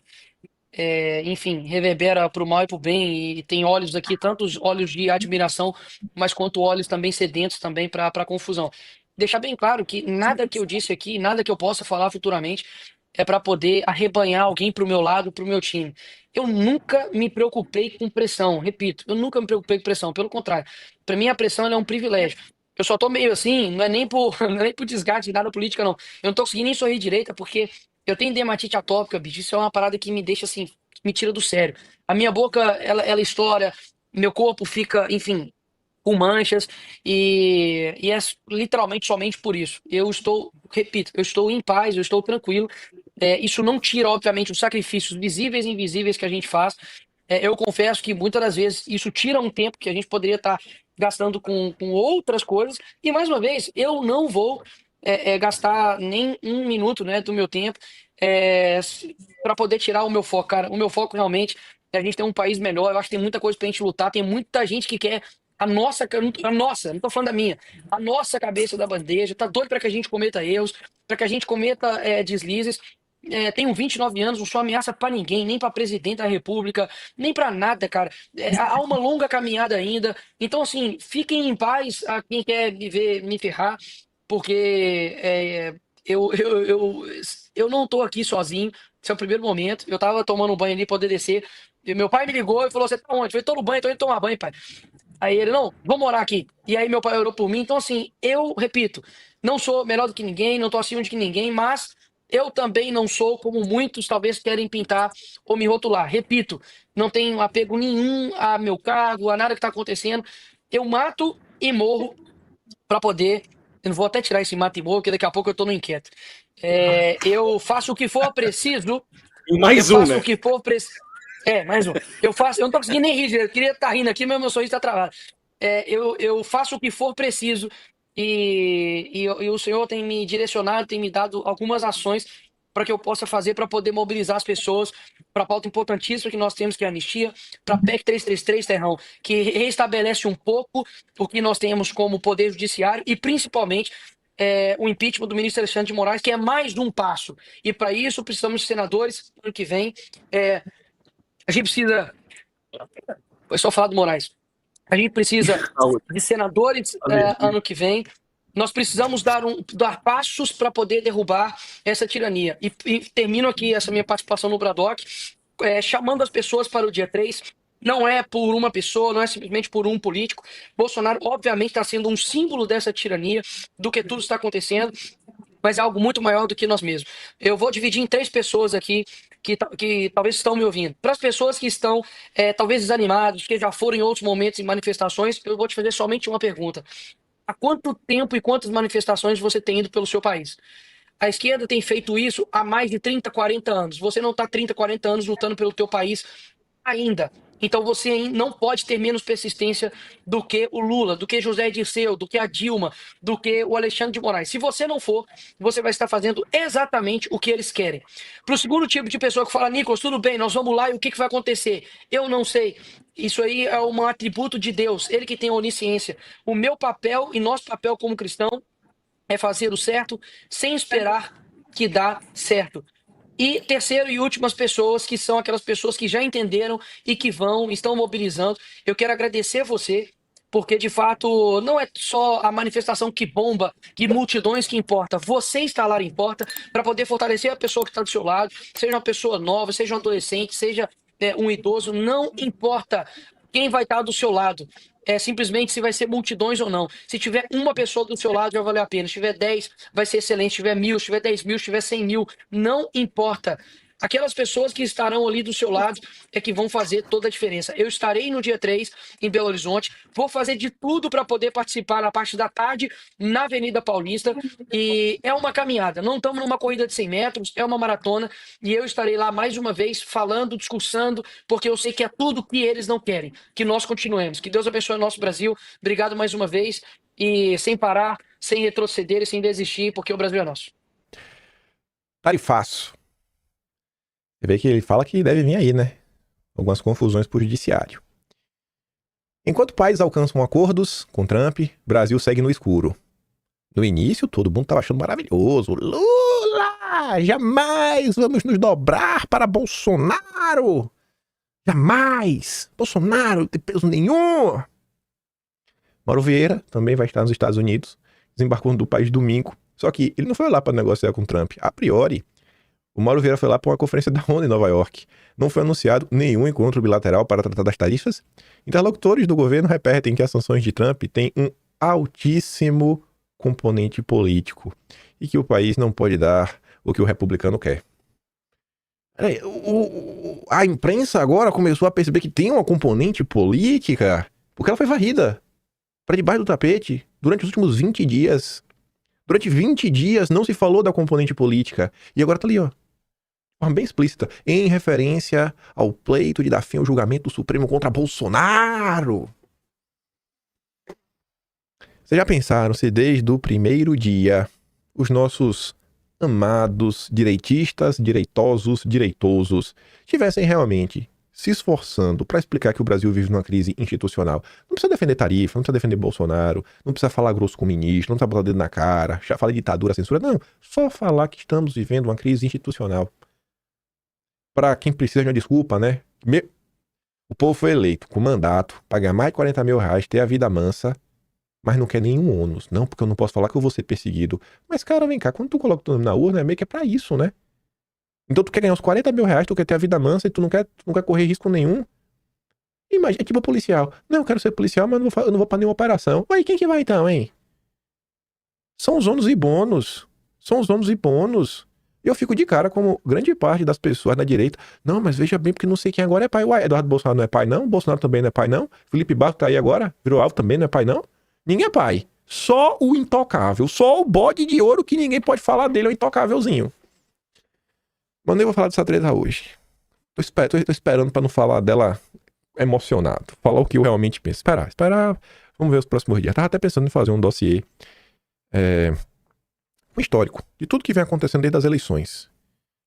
enfim, reverbera para o mal e para o bem, e tem olhos aqui, tantos olhos de admiração, mas quanto olhos também sedentos também para confusão. Deixar bem claro que nada que eu disse aqui, nada que eu possa falar futuramente é para poder arrebanhar alguém para o meu lado, para o meu time. Eu nunca me preocupei com pressão, repito, eu nunca me preocupei com pressão, pelo contrário, para mim a pressão ela é um privilégio. Eu só tô meio assim, não é nem por desgaste de nada política, não. Eu não tô conseguindo nem sorrir direita, porque eu tenho dermatite atópica, bicho. Isso é uma parada que me deixa assim, me tira do sério. A minha boca, ela estoura, meu corpo fica, enfim, com manchas, e é literalmente somente por isso. Eu estou, repito, eu estou em paz, eu estou tranquilo. Isso não tira, obviamente, os sacrifícios visíveis e invisíveis que a gente faz. Eu confesso que muitas das vezes isso tira um tempo que a gente poderia estar gastando com outras coisas. E, mais uma vez, eu não vou gastar nem um minuto, né, do meu tempo para poder tirar o meu foco, cara. O meu foco realmente é a gente ter um país melhor. Eu acho que tem muita coisa pra gente lutar. Tem muita gente que quer a nossa, não tô falando da minha, a nossa cabeça da bandeja. Tá doido para que a gente cometa erros, para que a gente cometa deslizes. Tenho 29 anos, não sou ameaça pra ninguém, nem pra presidente da república, nem pra nada, cara. Há uma longa caminhada ainda. Então, assim, fiquem em paz a quem quer me ver me ferrar, porque eu não tô aqui sozinho. Esse é o primeiro momento. Eu tava tomando um banho ali, poder descer. E meu pai me ligou e falou: "Você tá onde?" Eu falei: "Tô no banho, tô indo tomar banho, pai." Aí ele: "Não, vamos morar aqui." E aí meu pai orou por mim. Então, assim, eu repito, não sou melhor do que ninguém, não tô acima de que ninguém, mas eu também não sou como muitos talvez querem pintar ou me rotular. Repito, não tenho apego nenhum a meu cargo, a nada que está acontecendo. Eu mato e morro para poder. Eu não vou até tirar esse mato e morro, porque daqui a pouco eu estou no inquieto. Eu faço o que for preciso. E mais um, né? O que for preciso. Mais um. Eu não estou conseguindo nem rir, eu queria estar rindo aqui, mas meu sorriso está travado. Eu faço o que for preciso. E o senhor tem me direcionado, tem me dado algumas ações para que eu possa fazer, para poder mobilizar as pessoas para a pauta importantíssima que nós temos, que é a anistia, para a PEC 333, Terrão, que restabelece um pouco o que nós temos como poder judiciário e, principalmente, o impeachment do ministro Alexandre de Moraes, que é mais um passo. E, para isso, precisamos de senadores ano que vem. A gente precisa... Foi só falar do Moraes. A gente precisa de senadores ano que vem. Nós precisamos dar passos para poder derrubar essa tirania. E termino aqui essa minha participação no Bradock, chamando as pessoas para o dia 3. Não é por uma pessoa, não é simplesmente por um político. Bolsonaro, obviamente, está sendo um símbolo dessa tirania, do que tudo está acontecendo, mas é algo muito maior do que nós mesmos. Eu vou dividir em 3 pessoas aqui que talvez estão me ouvindo, para as pessoas que estão talvez desanimados, que já foram em outros momentos em manifestações, eu vou te fazer somente uma pergunta. Há quanto tempo e quantas manifestações você tem ido pelo seu país? A esquerda tem feito isso há mais de 30, 40 anos. Você não está 30, 40 anos lutando pelo teu país ainda. Então você não pode ter menos persistência do que o Lula, do que José Dirceu, do que a Dilma, do que o Alexandre de Moraes. Se você não for, você vai estar fazendo exatamente o que eles querem. Para o segundo tipo de pessoa que fala, Nicolas, tudo bem, nós vamos lá e o que vai acontecer? Eu não sei. Isso aí é um atributo de Deus, ele que tem a onisciência. O meu papel e nosso papel como cristão é fazer o certo sem esperar que dá certo. E terceiro e últimas pessoas, que são aquelas pessoas que já entenderam e que estão mobilizando. Eu quero agradecer você, porque de fato não é só a manifestação que bomba, que multidões que importa. Você estar lá importa para poder fortalecer a pessoa que está do seu lado, seja uma pessoa nova, seja um adolescente, seja um idoso, não importa quem vai estar do seu lado. Simplesmente se vai ser multidões ou não. Se tiver uma pessoa do seu lado, já valeu a pena. Se tiver 10, vai ser excelente. Se tiver 1000, se tiver 10 mil, se tiver 100 mil, não importa. Aquelas pessoas que estarão ali do seu lado é que vão fazer toda a diferença. Eu estarei no dia 3 em Belo Horizonte, vou fazer de tudo para poder participar na parte da tarde na Avenida Paulista, e é uma caminhada, não estamos numa corrida de 100 metros, é uma maratona, e eu estarei lá mais uma vez falando, discursando, porque eu sei que é tudo que eles não querem, que nós continuemos. Que Deus abençoe o nosso Brasil, obrigado mais uma vez, e sem parar, sem retroceder e sem desistir, porque o Brasil é nosso. Tarifaço. Você vê que ele fala que deve vir aí, né? Algumas confusões por judiciário. Enquanto países alcançam acordos com Trump, Brasil segue no escuro. No início, todo mundo estava achando maravilhoso. Lula! Jamais vamos nos dobrar para Bolsonaro! Jamais! Bolsonaro não tem peso nenhum! Mauro Vieira também vai estar nos Estados Unidos, desembarcou do país domingo. Só que ele não foi lá para negociar com Trump. A priori, o Mauro Vieira foi lá para uma conferência da ONU em Nova York. Não foi anunciado nenhum encontro bilateral para tratar das tarifas. Interlocutores do governo repetem que as sanções de Trump têm um altíssimo componente político e que o país não pode dar o que o republicano quer. A imprensa agora começou a perceber que tem uma componente política porque ela foi varrida para debaixo do tapete durante os últimos 20 dias. Durante 20 dias não se falou da componente política. E agora tá ali, ó. De forma bem explícita. Em referência ao pleito de dar fim ao julgamento do Supremo contra Bolsonaro. Vocês já pensaram se desde o primeiro dia os nossos amados direitistas, direitosos estivessem realmente se esforçando para explicar que o Brasil vive numa crise institucional? Não precisa defender tarifa, não precisa defender Bolsonaro, não precisa falar grosso com o ministro, não precisa botar o dedo na cara, já falar de ditadura, censura, não. Só falar que estamos vivendo uma crise institucional. Para quem precisa de uma desculpa, né? O povo foi eleito com mandato, pagar mais de 40 mil reais, ter a vida mansa, mas não quer nenhum ônus. Não, porque eu não posso falar que eu vou ser perseguido. Mas, cara, vem cá, quando tu coloca o teu nome na urna, é meio que é pra isso, né? Então tu quer ganhar uns 40 mil reais, tu quer ter a vida mansa e tu não quer correr risco nenhum. Imagina, é tipo policial. Não, eu quero ser policial, mas eu não vou pra nenhuma operação. Ué, quem que vai então, hein? São os ônus e bônus. Eu fico de cara como grande parte das pessoas da direita. Não, mas veja bem, porque não sei quem agora é pai. Ué, Eduardo Bolsonaro não é pai, não? Bolsonaro também não é pai, não? Felipe Barco tá aí agora, virou alvo também, não é pai, não? Ninguém é pai. Só o intocável. Só o bode de ouro que ninguém pode falar dele, é o intocávelzinho. Mas nem vou falar dessa treta hoje. Tô esperando pra não falar dela emocionado. Falar o que eu realmente penso. Esperar. Vamos ver os próximos dias. Tava até pensando em fazer um dossiê um histórico de tudo que vem acontecendo desde as eleições.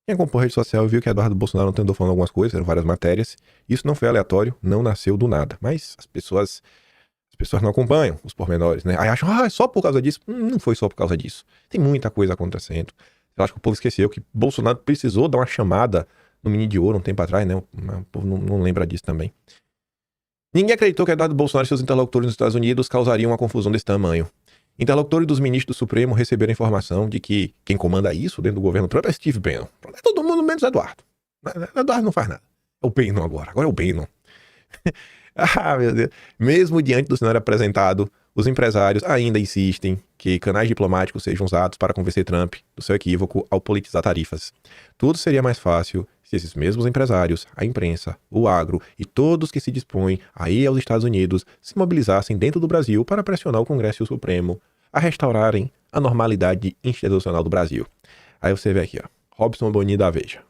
Quem acompanhou a rede social viu que Eduardo Bolsonaro não andou falando algumas coisas, eram várias matérias. Isso não foi aleatório, não nasceu do nada. Mas as pessoas não acompanham os pormenores, né? Aí acham, é só por causa disso. Não foi só por causa disso. Tem muita coisa acontecendo. Eu acho que o povo esqueceu que Bolsonaro precisou dar uma chamada no Menino de Ouro um tempo atrás, né? O povo não lembra disso também. Ninguém acreditou que Eduardo Bolsonaro e seus interlocutores nos Estados Unidos causariam uma confusão desse tamanho. Interlocutores dos ministros do Supremo receberam a informação de que quem comanda isso dentro do governo Trump é Steve Bannon. É todo mundo menos Eduardo. Eduardo não faz nada. É o Bannon agora é o Bannon. Meu Deus. Mesmo diante do cenário apresentado, os empresários ainda insistem que canais diplomáticos sejam usados para convencer Trump do seu equívoco ao politizar tarifas. Tudo seria mais fácil se esses mesmos empresários, a imprensa, o agro e todos que se dispõem a ir aos Estados Unidos se mobilizassem dentro do Brasil para pressionar o Congresso e o Supremo a restaurarem a normalidade institucional do Brasil. Aí você vê aqui, ó, Robson Boni da Veja.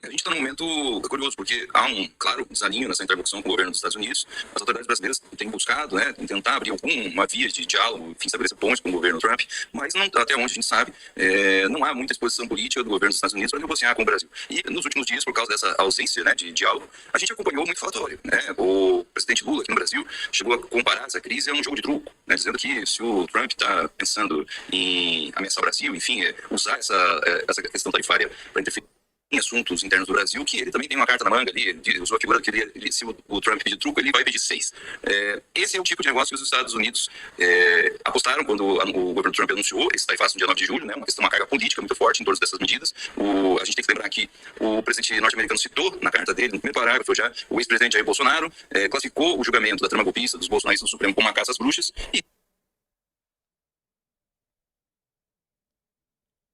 A gente está num momento curioso, porque há um claro desalinho nessa interlocução com o governo dos Estados Unidos. As autoridades brasileiras têm buscado, né, tentar abrir uma via de diálogo, enfim, estabelecer pontes com o governo Trump, mas não, até onde a gente sabe, não há muita exposição política do governo dos Estados Unidos para negociar com o Brasil. E nos últimos dias, por causa dessa ausência, né, de diálogo, a gente acompanhou muito falatório, né? O presidente Lula aqui no Brasil chegou a comparar essa crise a um jogo de truco, né, dizendo que se o Trump está pensando em ameaçar o Brasil, enfim, usar essa questão tarifária para interferir em assuntos internos do Brasil, que ele também tem uma carta na manga ali, usou a figura que se o Trump pedir truco, ele vai pedir 6. Esse é o tipo de negócio que os Estados Unidos apostaram quando o governo Trump anunciou esse tarifaço no dia 9 de julho, né, uma carga política muito forte em torno dessas medidas. A gente tem que lembrar que o presidente norte-americano citou na carta dele, no primeiro parágrafo já, o ex-presidente Jair Bolsonaro classificou o julgamento da trama golpista dos bolsonaristas no Supremo como uma caça às bruxas e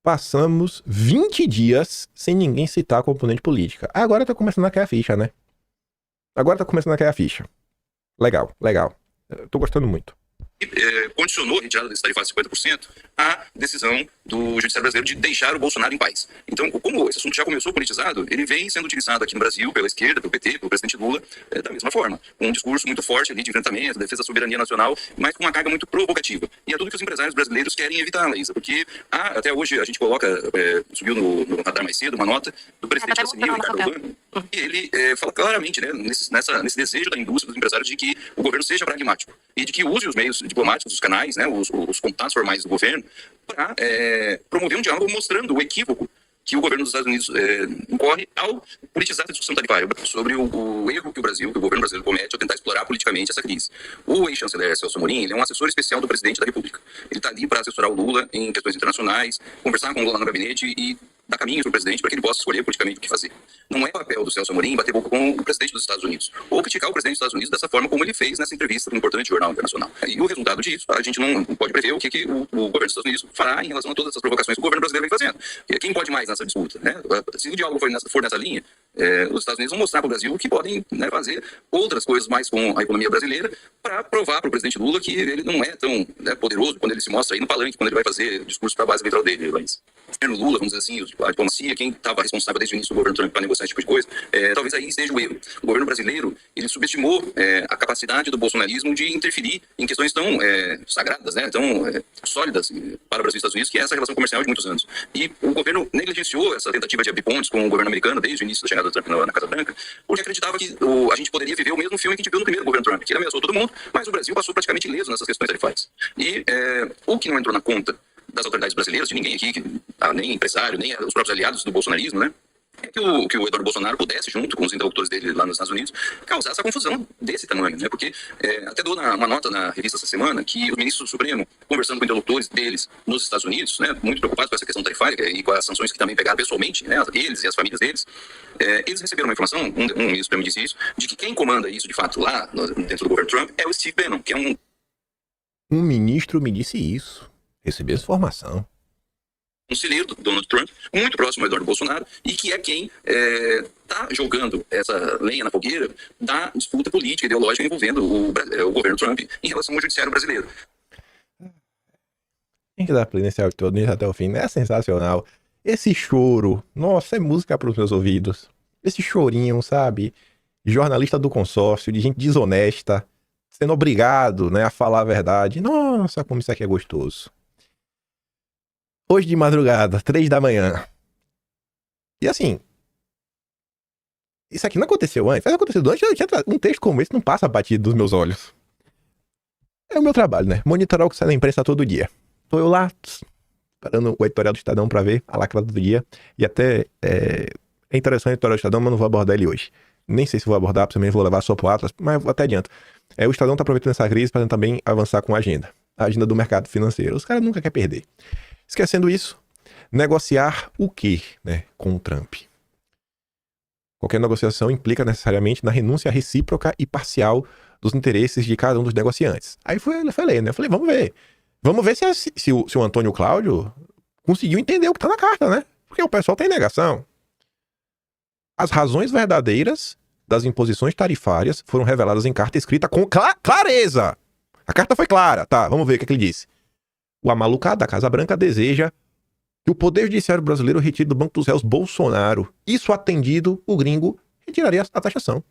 Passamos 20 dias sem ninguém citar a componente política. Agora tá começando a cair a ficha, né? Agora tá começando a cair a ficha. Legal, legal. Eu tô gostando muito. Condicionou a retirada desse tarifado de 50% à decisão do judiciário brasileiro de deixar o Bolsonaro em paz. Então, como esse assunto já começou politizado, ele vem sendo utilizado aqui no Brasil pela esquerda, pelo PT, pelo presidente Lula, da mesma forma. Com um discurso muito forte ali de enfrentamento, defesa da soberania nacional, mas com uma carga muito provocativa. E é tudo que os empresários brasileiros querem evitar, Laísa, porque até hoje a gente coloca, subiu no radar mais cedo, uma nota do presidente da CNI, Ricardo Albano, e ele fala claramente, né, nesse desejo da indústria, dos empresários, de que o governo seja pragmático e de que use os meios diplomáticos, os canais, né, os contatos formais do governo, para promover um diálogo mostrando o equívoco que o governo dos Estados Unidos incorre ao politizar a discussão tarifária sobre o erro que o governo brasileiro comete ao tentar explorar politicamente essa crise. O ex-chanceler Celso Amorim, ele é um assessor especial do presidente da República. Ele está ali para assessorar o Lula em questões internacionais, conversar com o Lula no gabinete e dar caminhos para o presidente para que ele possa escolher politicamente o que fazer. Não é papel do Celso Amorim bater boca com o presidente dos Estados Unidos, ou criticar o presidente dos Estados Unidos dessa forma como ele fez nessa entrevista para um importante jornal internacional. E o resultado disso, a gente não pode prever o que o governo dos Estados Unidos fará em relação a todas essas provocações que o governo brasileiro vem fazendo. Quem pode mais nessa disputa, né? Se o diálogo for nessa linha, os Estados Unidos vão mostrar para o Brasil que podem, né, fazer outras coisas mais com a economia brasileira para provar para o presidente Lula que ele não é tão, né, poderoso quando ele se mostra aí no palanque, quando ele vai fazer discurso para a base eleitoral dele. Mas o governo Lula, vamos dizer assim, a diplomacia, quem estava responsável desde o início do governo Trump para negociar esse tipo de coisa, talvez aí esteja o erro. O governo brasileiro, ele subestimou a capacidade do bolsonarismo de interferir em questões tão sagradas, né, tão sólidas para o Brasil e Estados Unidos, que é essa relação comercial de muitos anos. E o governo negligenciou essa tentativa de abrir pontes com o governo americano desde o início da chegada do Trump na Casa Branca, porque acreditava que a gente poderia viver o mesmo filme que a gente viu no primeiro governo Trump, que ele ameaçou todo mundo, mas o Brasil passou praticamente ileso nessas questões tarifárias. E o que não entrou na conta das autoridades brasileiras, de ninguém aqui, nem empresário, nem os próprios aliados do bolsonarismo, né, é que o Eduardo Bolsonaro pudesse, junto com os interlocutores dele lá nos Estados Unidos, causar essa confusão desse tamanho, né? Porque até dou uma nota na revista essa semana que os ministros do Supremo, conversando com interlocutores deles nos Estados Unidos, né, muito preocupados com essa questão tarifária e com as sanções que também pegaram pessoalmente, né, eles e as famílias deles, eles receberam uma informação, um ministro do Supremo disse isso, de que quem comanda isso de fato lá dentro do governo Trump é o Steve Bannon, que é um ministro me disse isso. Recebi essa informação. Conselheiro do Donald Trump, muito próximo ao Eduardo Bolsonaro, e que é quem está jogando essa lenha na fogueira da disputa política e ideológica envolvendo o governo Trump em relação ao judiciário brasileiro. Tem que dar play nesse áudio todo, até o fim. É sensacional. Esse choro, nossa, é música para os meus ouvidos. Esse chorinho, sabe? Jornalista do consórcio, de gente desonesta, sendo obrigado, né, a falar a verdade. Nossa, como isso aqui é gostoso. Hoje de madrugada, 3 da manhã. E assim, isso aqui não aconteceu antes. Se aconteceu antes, um texto como esse não passa batido dos meus olhos. É o meu trabalho, né? Monitorar o que sai na imprensa todo dia. Tô eu lá, esperando o editorial do Estadão pra ver a lacrada do dia. E até é interessante o editorial do Estadão, mas não vou abordar ele hoje. Nem sei se vou abordar, possivelmente vou levar só pro Atlas, mas até adianto. O Estadão tá aproveitando essa crise para também avançar com a agenda do mercado financeiro. Os caras nunca querem perder. Esquecendo isso, negociar o quê, né, com o Trump? Qualquer negociação implica necessariamente na renúncia recíproca e parcial dos interesses de cada um dos negociantes. Aí eu falei, vamos ver. Vamos ver se o Antônio Cláudio conseguiu entender o que está na carta, né? Porque o pessoal tem negação. As razões verdadeiras das imposições tarifárias foram reveladas em carta escrita com clareza. A carta foi clara, tá? Vamos ver o que ele disse. O amalucado da Casa Branca deseja que o Poder Judiciário brasileiro retire do banco dos réus Bolsonaro. Isso atendido, o gringo retiraria a taxação.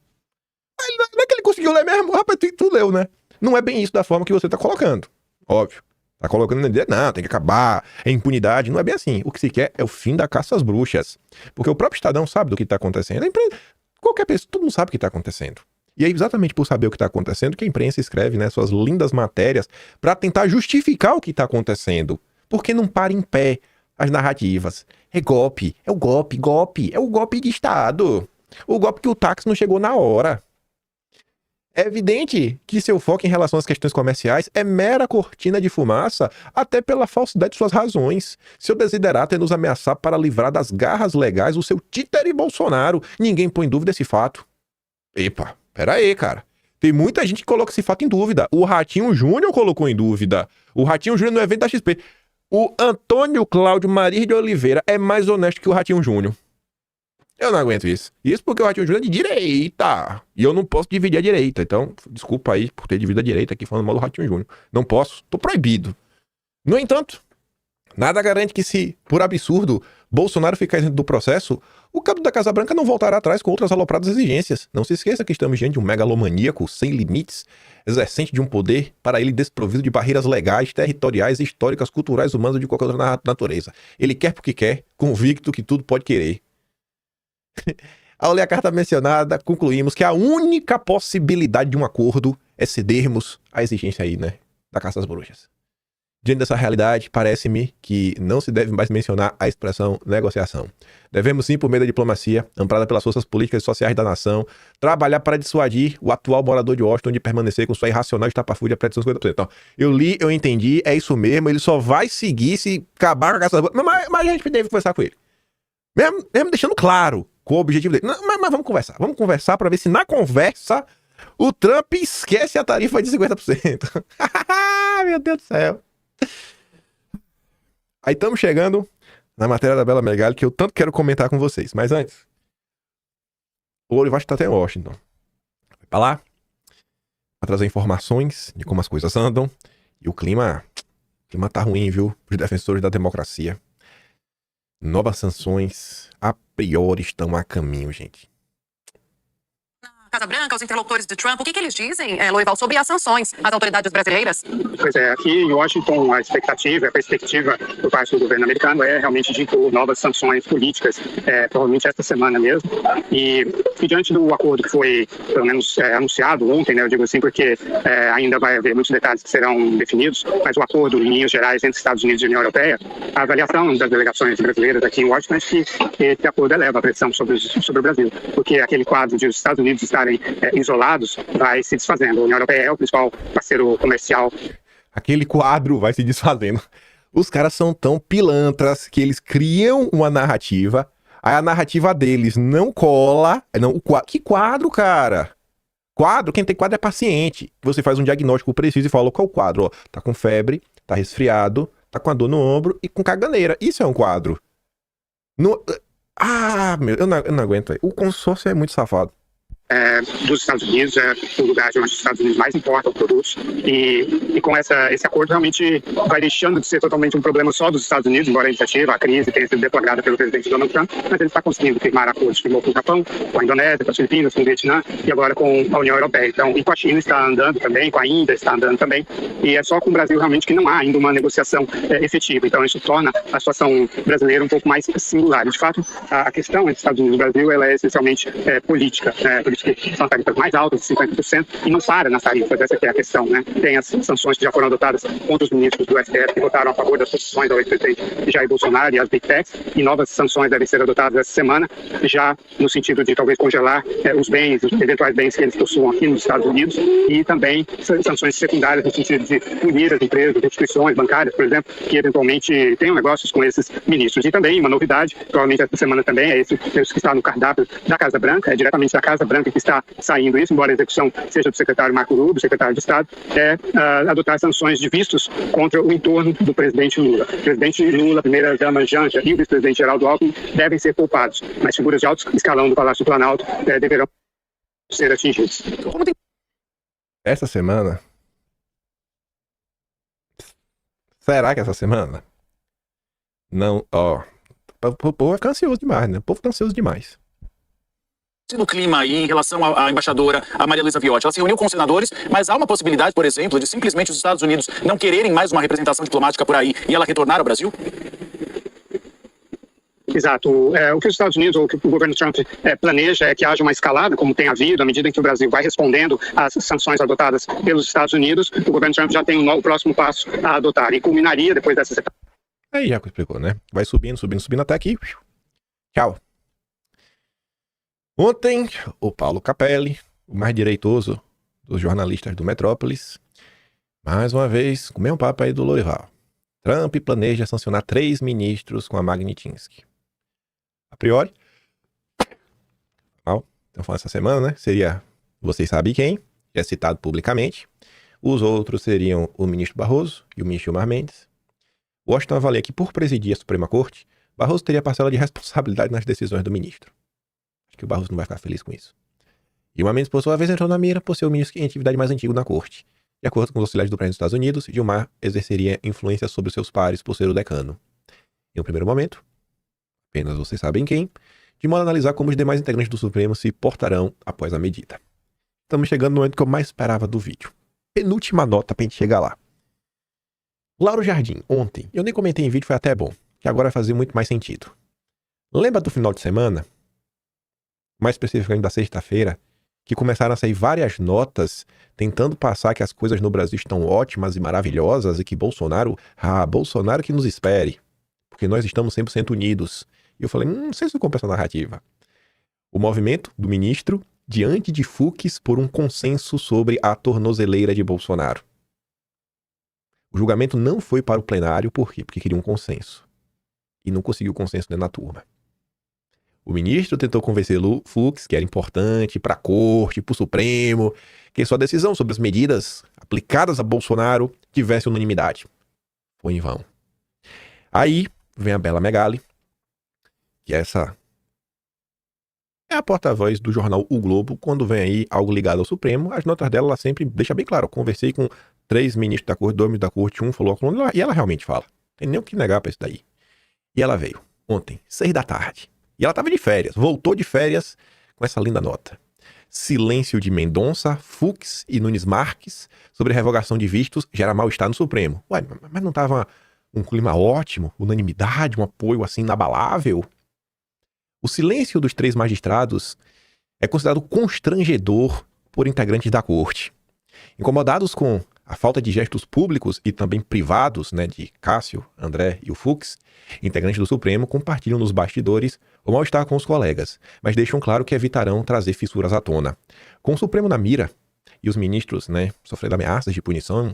Não é que ele conseguiu ler mesmo? Rapaz, tu leu, né? Não é bem isso da forma que você tá colocando. Óbvio. Tá colocando, não, tem que acabar, é impunidade. Não é bem assim. O que se quer é o fim da caça às bruxas. Porque o próprio Estadão sabe do que tá acontecendo. Qualquer pessoa, todo mundo sabe o que tá acontecendo. E é exatamente por saber o que tá acontecendo que a imprensa escreve, né, suas lindas matérias para tentar justificar o que tá acontecendo. Porque não para em pé as narrativas. É golpe, é o golpe, é o golpe de Estado. O golpe que o táxi não chegou na hora. É evidente que seu foco em relação às questões comerciais é mera cortina de fumaça, até pela falsidade de suas razões. Seu desiderato é nos ameaçar para livrar das garras legais o seu títere Bolsonaro. Ninguém põe em dúvida esse fato. Epa, pera aí, cara. Tem muita gente que coloca esse fato em dúvida. O Ratinho Júnior colocou em dúvida. O Ratinho Júnior no evento da XP. O Antônio Cláudio Maria de Oliveira é mais honesto que o Ratinho Júnior. Eu não aguento isso. Isso porque o Ratinho Júnior é de direita. E eu não posso dividir a direita. Então, desculpa aí por ter dividido a direita aqui falando mal do Ratinho Júnior. Não posso. Tô proibido. No entanto, nada garante que se, por absurdo, Bolsonaro ficar isento do processo, o cabo da Casa Branca não voltará atrás com outras alopradas exigências. Não se esqueça que estamos diante de um megalomaníaco sem limites, exercente de um poder para ele desprovido de barreiras legais, territoriais, históricas, culturais, humanas ou de qualquer outra natureza. Ele quer porque quer, convicto que tudo pode querer. Ao ler a carta mencionada, concluímos que a única possibilidade de um acordo é cedermos à exigência aí, né, da caça às bruxas. Diante dessa realidade, parece-me que não se deve mais mencionar a expressão negociação. Devemos sim, por meio da diplomacia, amparada pelas forças políticas e sociais da nação, trabalhar para dissuadir o atual morador de Washington de permanecer com sua irracional estapafúrdia pré de 50%. Então, eu li, eu entendi, é isso mesmo, ele só vai seguir se acabar com a caça às bruxas. Mas a gente deve conversar com ele. Mesmo deixando claro qual o objetivo dele. Mas vamos conversar. Vamos conversar para ver se na conversa o Trump esquece a tarifa de 50%. Meu Deus do céu. Aí estamos chegando na matéria da Bela Megali, que eu tanto quero comentar com vocês. Mas antes, o Olivar está até em Washington. Vai pra lá para trazer informações de como as coisas andam. E o clima tá ruim, viu? Os defensores da democracia. Novas sanções, a priori, estão a caminho, gente. Casa Branca, os interlocutores de Trump, o que eles dizem, Loival, sobre as sanções às autoridades brasileiras? Pois é, aqui em Washington a expectativa, a perspectiva por parte do governo americano é realmente de impor novas sanções políticas, provavelmente esta semana mesmo. E diante do acordo que foi, pelo menos, anunciado ontem, né, eu digo assim, porque ainda vai haver muitos detalhes que serão definidos, mas o acordo em linhas gerais entre Estados Unidos e União Europeia, a avaliação das delegações brasileiras aqui em Washington é que esse acordo eleva a pressão sobre o Brasil, porque aquele quadro de os Estados Unidos estarem isolados vai se desfazendo. A União Europeia é o principal parceiro comercial. Aquele quadro vai se desfazendo. Os caras são tão pilantras que eles criam uma narrativa, aí a narrativa deles não cola. Não, que quadro, cara? Quadro, quem tem quadro é paciente. Você faz um diagnóstico preciso e fala qual é o quadro. Ó, tá com febre, tá resfriado, tá com a dor no ombro e com caganeira. Isso é um quadro. Eu não aguento. O consórcio é muito safado. Dos Estados Unidos, o lugar onde os Estados Unidos mais importam produtos, e com esse acordo realmente vai deixando de ser totalmente um problema só dos Estados Unidos, embora a iniciativa, a crise tenha sido deflagrada pelo presidente Donald Trump, mas ele está conseguindo firmar acordos, firmou com o Japão, com a Indonésia, com as Filipinas, com o Vietnã e agora com a União Europeia. Então, e com a China está andando também, com a Índia está andando também, e é só com o Brasil realmente que não há ainda uma negociação efetiva. Então, isso torna a situação brasileira um pouco mais singular. De fato, a questão entre Estados Unidos e Brasil ela é essencialmente política, por isso que são tarifas mais altas, de 50%, e não para nas tarifas, essa que é a questão, né? Tem as sanções que já foram adotadas contra os ministros do STF que votaram a favor das posições do ex-presidente Jair Bolsonaro e as Big Techs, e novas sanções devem ser adotadas essa semana, já no sentido de talvez congelar os bens, os eventuais bens que eles possuam aqui nos Estados Unidos, e também sanções secundárias no sentido de punir as empresas, as instituições bancárias, por exemplo, que eventualmente tenham negócios com esses ministros. E também uma novidade, provavelmente essa semana também, é isso que está no cardápio da Casa Branca, é diretamente da Casa Branca que está saindo isso, embora a execução seja do secretário Marco Rubio, secretário de Estado, é adotar sanções de vistos contra o entorno do presidente Lula. O presidente Lula, a primeira-dama Janja e o vice-presidente Geraldo Alckmin devem ser poupados, mas figuras de alto escalão do Palácio do Planalto deverão ser atingidas. Essa semana... Será que essa semana? Não, ó... O povo vai ficar ansioso demais, né? O povo fica ansioso demais. No clima aí, em relação à embaixadora, a Maria Luísa Viotti, ela se reuniu com os senadores, mas há uma possibilidade, por exemplo, de simplesmente os Estados Unidos não quererem mais uma representação diplomática por aí e ela retornar ao Brasil? Exato. O que os Estados Unidos, ou o que o governo Trump planeja é que haja uma escalada, como tem havido, à medida em que o Brasil vai respondendo às sanções adotadas pelos Estados Unidos, o governo Trump já tem o próximo passo a adotar e culminaria depois dessas etapas. Aí já explicou, né? Vai subindo, subindo, subindo até aqui. Tchau. Ontem, o Paulo Capelli, o mais direitoso dos jornalistas do Metrópolis, mais uma vez, comeu um papo aí do Lorival. Trump planeja sancionar 3 ministros com a Magnitsky. A priori, estão falando essa semana, né? Seria, vocês sabem quem, é citado publicamente. Os outros seriam o ministro Barroso e o ministro Gilmar Mendes. Washington avalia que, por presidir a Suprema Corte, Barroso teria parcela de responsabilidade nas decisões do ministro. Acho que o Barroso não vai ficar feliz com isso. Gilmar Mendes, por sua vez, entrou na mira por ser o ministro em atividade mais antigo na Corte. De acordo com os auxiliares do presidente dos Estados Unidos, Gilmar exerceria influência sobre seus pares por ser o decano. Em um primeiro momento, apenas vocês sabem quem, de modo a analisar como os demais integrantes do Supremo se portarão após a medida. Estamos chegando no momento que eu mais esperava do vídeo. Penúltima nota pra gente chegar lá. Lauro Jardim, ontem, eu nem comentei em vídeo, foi até bom, que agora vai fazer muito mais sentido. Lembra do final de semana, mais especificamente da sexta-feira, que começaram a sair várias notas tentando passar que as coisas no Brasil estão ótimas e maravilhosas e que Bolsonaro que nos espere, porque nós estamos 100% unidos. E eu falei, não sei se eu compro essa narrativa. O movimento do ministro diante de Fux por um consenso sobre a tornozeleira de Bolsonaro. O julgamento não foi para o plenário, por quê? Porque queria um consenso. E não conseguiu consenso dentro da turma. O ministro tentou convencer Fux, que era importante para a corte, para o Supremo, que sua decisão sobre as medidas aplicadas a Bolsonaro tivesse unanimidade. Foi em vão. Aí vem a Bela Megali, que essa é a porta-voz do jornal O Globo. Quando vem aí algo ligado ao Supremo, as notas dela ela sempre deixa bem claro. Eu conversei com 3 ministros da corte, 2 ministros da corte, um falou a coluna, e ela realmente fala. Não tem nem o que negar para isso daí. E ela veio ontem, 6 da tarde. E ela estava de férias, voltou de férias com essa linda nota. Silêncio de Mendonça, Fux e Nunes Marques sobre revogação de vistos gera mal-estar no Supremo. Ué, mas não estava um clima ótimo, unanimidade, um apoio assim inabalável? O silêncio dos 3 magistrados é considerado constrangedor por integrantes da corte. Incomodados com a falta de gestos públicos e também privados, né, de Cássio, André e o Fux, integrantes do Supremo compartilham nos bastidores o mal-estar com os colegas, mas deixam claro que evitarão trazer fissuras à tona. Com o Supremo na mira e os ministros, né, sofrendo ameaças de punição,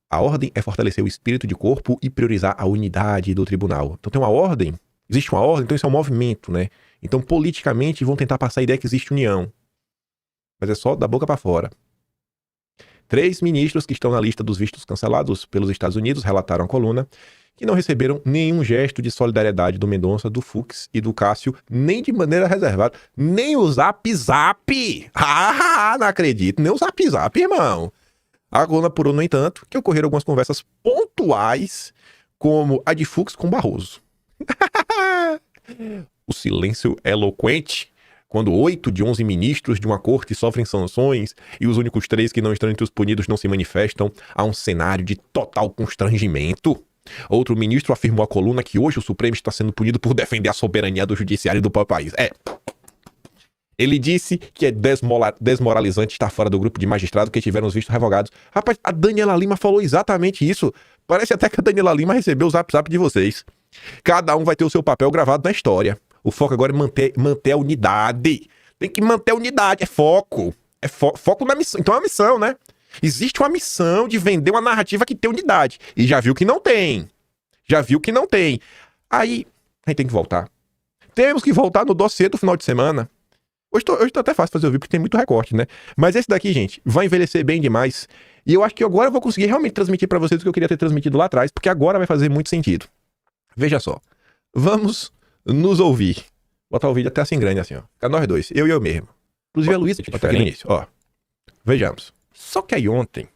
a ordem é fortalecer o espírito de corpo e priorizar a unidade do tribunal. Então tem uma ordem, existe uma ordem, então isso é um movimento, né? Então politicamente vão tentar passar a ideia que existe união. Mas é só da boca para fora. 3 ministros que estão na lista dos vistos cancelados pelos Estados Unidos relataram à coluna que não receberam nenhum gesto de solidariedade do Mendonça, do Fux e do Cássio, nem de maneira reservada, nem o Zap. Não acredito, nem o Zap, irmão. A coluna apurou, no entanto, que ocorreram algumas conversas pontuais, como a de Fux com Barroso. O silêncio é eloquente quando 8 de 11 ministros de uma corte sofrem sanções e os únicos 3 que não estão entre os punidos não se manifestam, há um cenário de total constrangimento. Outro ministro afirmou à coluna que hoje o Supremo está sendo punido por defender a soberania do judiciário do próprio país. Ele disse que é desmoralizante estar fora do grupo de magistrados que tiveram os vistos revogados. Rapaz, a Daniela Lima falou exatamente isso. Parece até que a Daniela Lima recebeu o zap de vocês. Cada um vai ter o seu papel gravado na história. O foco agora é manter a unidade. Tem que manter a unidade, é foco. É foco na missão. Então é uma missão, né? Existe uma missão de vender uma narrativa que tem unidade. E já viu que não tem. Aí, a gente tem que voltar. Temos que voltar no dossiê do final de semana. Hoje tá até fácil fazer o vídeo, porque tem muito recorte, né? Mas esse daqui, gente, vai envelhecer bem demais. E eu acho que agora eu vou conseguir realmente transmitir pra vocês o que eu queria ter transmitido lá atrás, porque agora vai fazer muito sentido. Veja só. Vamos nos ouvir. Vou botar o vídeo até assim grande, assim, ó. Fica nós dois, eu e eu mesmo. Inclusive a Luísa, até no início, ó. Vejamos. Só que aí ontem,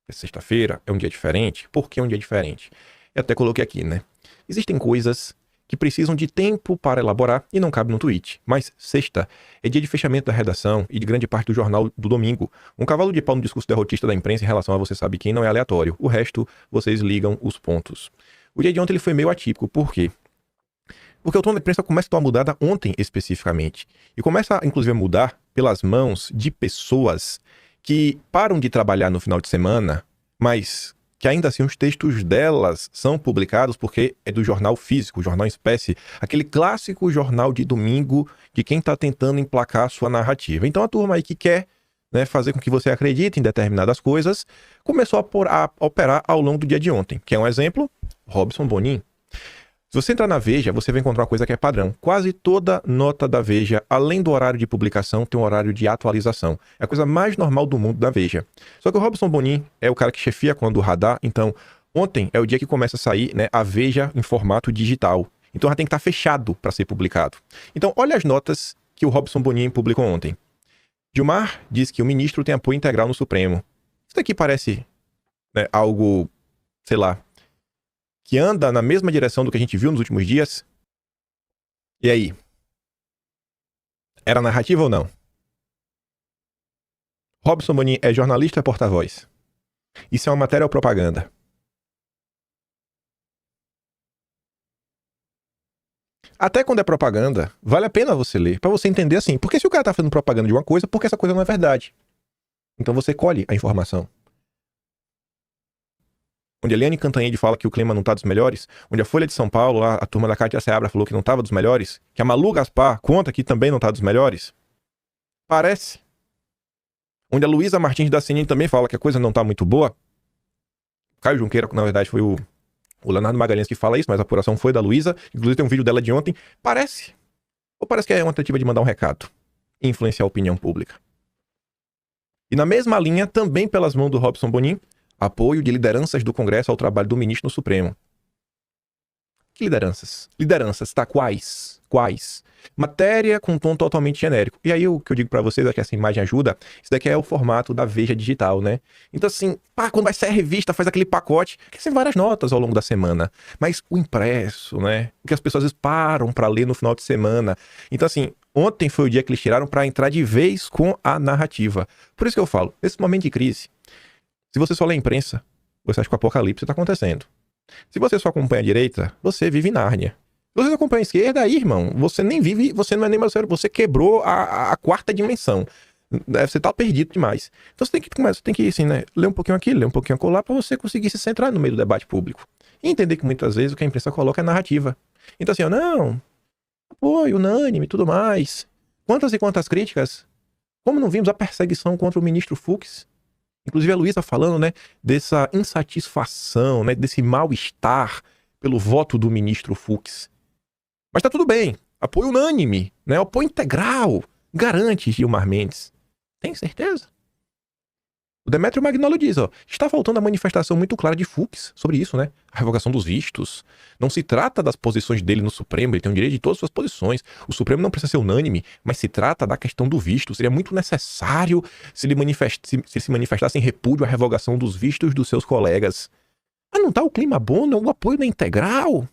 sexta-feira, é um dia diferente. Por que é um dia diferente? Eu até coloquei aqui, né? Existem coisas que precisam de tempo para elaborar e não cabe no tweet. Mas sexta é dia de fechamento da redação e de grande parte do jornal do domingo. Um cavalo de pau no discurso derrotista da imprensa em relação a você sabe quem não é aleatório. O resto, vocês ligam os pontos. O dia de ontem ele foi meio atípico. Por quê? Porque o tom da imprensa começa a dar uma mudada ontem especificamente. E começa, inclusive, a mudar pelas mãos de pessoas que param de trabalhar no final de semana, mas que ainda assim os textos delas são publicados porque é do jornal físico, o jornal em espécie, aquele clássico jornal de domingo de quem está tentando emplacar a sua narrativa. Então a turma aí que quer, né, fazer com que você acredite em determinadas coisas, começou a operar ao longo do dia de ontem. Que é um exemplo, Robson Bonin. Se você entrar na Veja, você vai encontrar uma coisa que é padrão. Quase toda nota da Veja, além do horário de publicação, tem um horário de atualização. É a coisa mais normal do mundo da Veja. Só que o Robson Bonin é o cara que chefia quando o radar, então ontem é o dia que começa a sair, né, a Veja em formato digital. Então já tem que estar fechado para ser publicado. Então olha as notas que o Robson Bonin publicou ontem. Gilmar diz que o ministro tem apoio integral no Supremo. Isso daqui parece, né, algo, sei lá, que anda na mesma direção do que a gente viu nos últimos dias. E aí? Era narrativa ou não? Robson Bonin é jornalista ou é porta-voz? Isso é uma matéria ou propaganda? Até quando é propaganda, vale a pena você ler, pra você entender assim. Porque se o cara tá fazendo propaganda de uma coisa, porque essa coisa não é verdade. Então você colhe a informação. Onde a Eliane Cantanhede fala que o clima não tá dos melhores, onde a Folha de São Paulo, lá, a turma da Cátia Seabra falou que não tava dos melhores, que a Malu Gaspar conta que também não tá dos melhores, parece. Onde a Luísa Martins da CNN também fala que a coisa não tá muito boa. Caio Junqueira, na verdade, foi o Leonardo Magalhães que fala isso, mas a apuração foi da Luísa. Inclusive tem um vídeo dela de ontem. Parece. Ou parece que é uma tentativa de mandar um recado e influenciar a opinião pública. E na mesma linha, também pelas mãos do Robson Bonin, apoio de lideranças do Congresso ao trabalho do ministro no Supremo. Que lideranças? Lideranças, tá? Quais? Quais? Matéria com um tom totalmente genérico. E aí o que eu digo pra vocês é que essa imagem ajuda. Isso daqui é o formato da Veja Digital, né? Então assim, quando vai sair a revista, faz aquele pacote, que tem várias notas ao longo da semana. Mas o impresso, né? O que as pessoas às vezes param pra ler no final de semana. Então assim, ontem foi o dia que eles tiraram pra entrar de vez com a narrativa. Por isso que eu falo, nesse momento de crise, se você só lê a imprensa, você acha que o apocalipse está acontecendo. Se você só acompanha a direita, você vive em Nárnia. Se você só acompanha a esquerda, aí, irmão, você nem vive, você não é nem brasileiro, você quebrou a quarta dimensão. Você tá perdido demais. Então você tem que assim, né, ler um pouquinho aqui, ler um pouquinho acolá, para você conseguir se centrar no meio do debate público. E entender que muitas vezes o que a imprensa coloca é narrativa. Então assim, ó, não, apoio unânime e tudo mais. Quantas e quantas críticas? Como não vimos a perseguição contra o ministro Fux? Inclusive a Luísa falando, né, dessa insatisfação, né, desse mal-estar pelo voto do ministro Fux. Mas tá tudo bem. Apoio unânime, né, apoio integral. Garante Gilmar Mendes. Tem certeza? O Demétrio Magnolo diz, ó, está faltando a manifestação muito clara de Fux sobre isso, né? A revogação dos vistos. Não se trata das posições dele no Supremo, ele tem o direito de todas as suas posições. O Supremo não precisa ser unânime, mas se trata da questão do visto. Seria muito necessário se ele se manifestasse em repúdio à revogação dos vistos dos seus colegas. Mas não tá o clima bom, não? O apoio da Integral?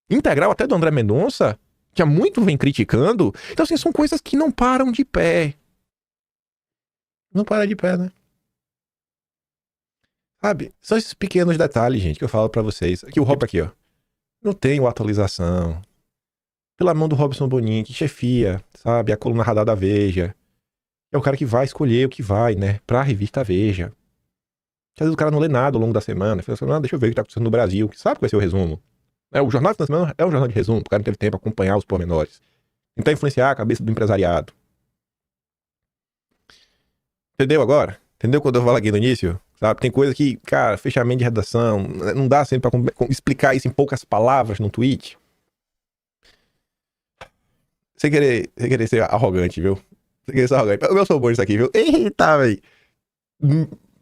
Integral até do André Mendonça, que há muito vem criticando. Então, assim, são coisas que não param de pé. Não para de pé, né? Sabe? São esses pequenos detalhes, gente, que eu falo pra vocês. Aqui o Rob aqui, ó. Não tem atualização. Pela mão do Robson Bonin, que chefia, sabe? A coluna radar da Veja. É o cara que vai escolher o que vai, né? Pra revista Veja. Às vezes o cara não lê nada ao longo da semana. Fala assim, deixa eu ver o que tá acontecendo no Brasil. Que sabe qual vai ser o resumo? O Jornal da Semana é um jornal de resumo. O cara não teve tempo pra acompanhar os pormenores. Tentar influenciar a cabeça do empresariado. Entendeu agora? Entendeu quando eu falo aqui no início? Sabe? Tem coisa que, cara, fechamento de redação, não dá sempre pra explicar isso em poucas palavras no tweet. Sem querer ser arrogante, viu? Sem querer ser arrogante. Eu sou bom nisso aqui, viu? Eita, velho.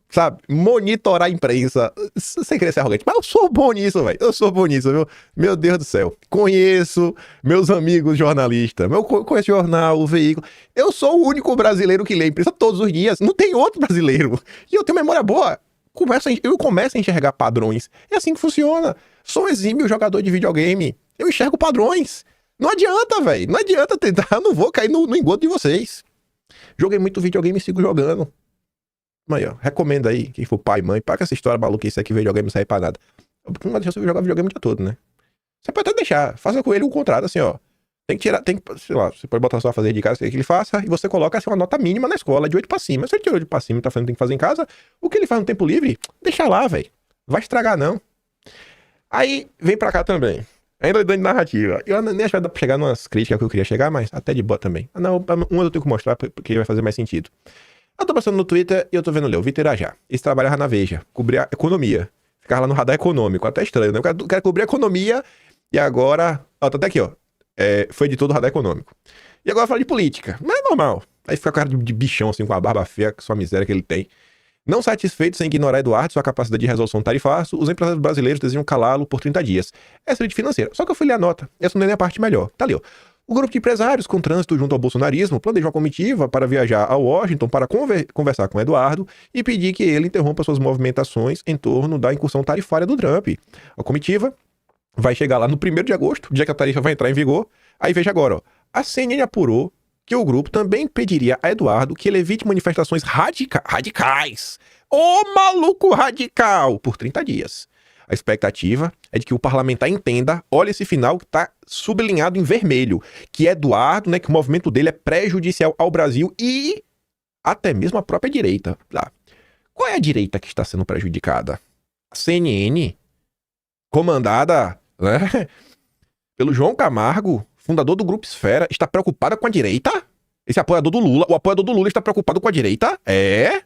Sabe? Monitorar a imprensa. Sem querer ser arrogante. Mas eu sou bom nisso, velho. Eu sou bom nisso, viu? Meu Deus do céu. Conheço meus amigos jornalistas. Conheço o jornal, o veículo. Eu sou o único brasileiro que lê a imprensa todos os dias. Não tem outro brasileiro. E eu tenho memória boa. Eu começo a enxergar padrões. É assim que funciona. Sou exímio jogador de videogame. Eu enxergo padrões. Não adianta, velho. Não adianta tentar. Eu não vou cair no engodo de vocês. Joguei muito videogame e sigo jogando. Aí, ó, recomendo aí, quem for pai e mãe, para com essa história maluca, isso aqui videogame não serve pra nada. Não vai deixar você jogar videogame o dia todo, né? Você pode até deixar, faça com ele um contrato assim, ó. Tem que tirar, sei lá, você pode botar só a fazer de casa, que ele faça, e você coloca assim uma nota mínima na escola, de 8 pra cima. Se ele tirou de 8 pra cima e tá fazendo o que tem que fazer em casa, o que ele faz no tempo livre, deixa lá, velho. Vai estragar, não. Aí, vem pra cá também. Ainda dando narrativa. Eu nem acho que vai dar pra chegar numas críticas que eu queria chegar, mas até de boa também. Não, uma eu tenho que mostrar, porque vai fazer mais sentido. Eu tô passando no Twitter e eu tô vendo o Vitor Irajá. Esse trabalhava na Veja, cobria economia. Ficava lá no radar econômico, até estranho, né? O cara cobria economia e agora... Ó, tá até aqui, ó. Foi editor do radar econômico. E agora fala de política. Mas é normal. Aí fica com a cara de bichão, assim, com a barba feia, com a sua miséria que ele tem. Não satisfeito sem ignorar Eduardo e sua capacidade de resolução tarifaço, os empresários brasileiros desejam calá-lo por 30 dias. Essa é a financeira. Só que eu fui ler a nota. Essa não é nem a parte melhor. Tá ali, ó. O grupo de empresários com trânsito junto ao bolsonarismo planeja uma comitiva para viajar a Washington para conversar com Eduardo e pedir que ele interrompa suas movimentações em torno da incursão tarifária do Trump. A comitiva vai chegar lá no 1º de agosto, dia que a tarifa vai entrar em vigor. Aí veja agora, ó. A CNN apurou que o grupo também pediria a Eduardo que ele evite manifestações radicais. Ô maluco radical! Por 30 dias. A expectativa é de que o parlamentar entenda, olha esse final que está sublinhado em vermelho, que Eduardo, né, que o movimento dele é prejudicial ao Brasil e até mesmo a própria direita. Tá. Qual é a direita que está sendo prejudicada? A CNN, comandada, né, pelo João Camargo, fundador do Grupo Esfera, está preocupada com a direita? Esse apoiador do Lula, o apoiador do Lula está preocupado com a direita? É?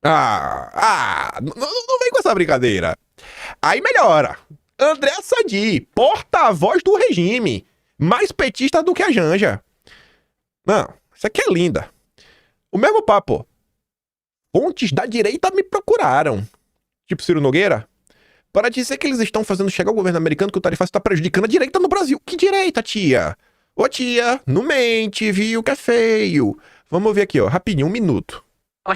Não vem com essa brincadeira. Aí melhora. André Sadi, porta-voz do regime. Mais petista do que a Janja. Não, isso aqui é linda. O mesmo papo. Fontes da direita me procuraram. Tipo Ciro Nogueira. Para dizer que eles estão fazendo chegar ao governo americano que o tarifaço está prejudicando a direita no Brasil. Que direita, tia? Ô tia, não mente, viu que é feio. Vamos ver aqui, ó, rapidinho, 1 minuto.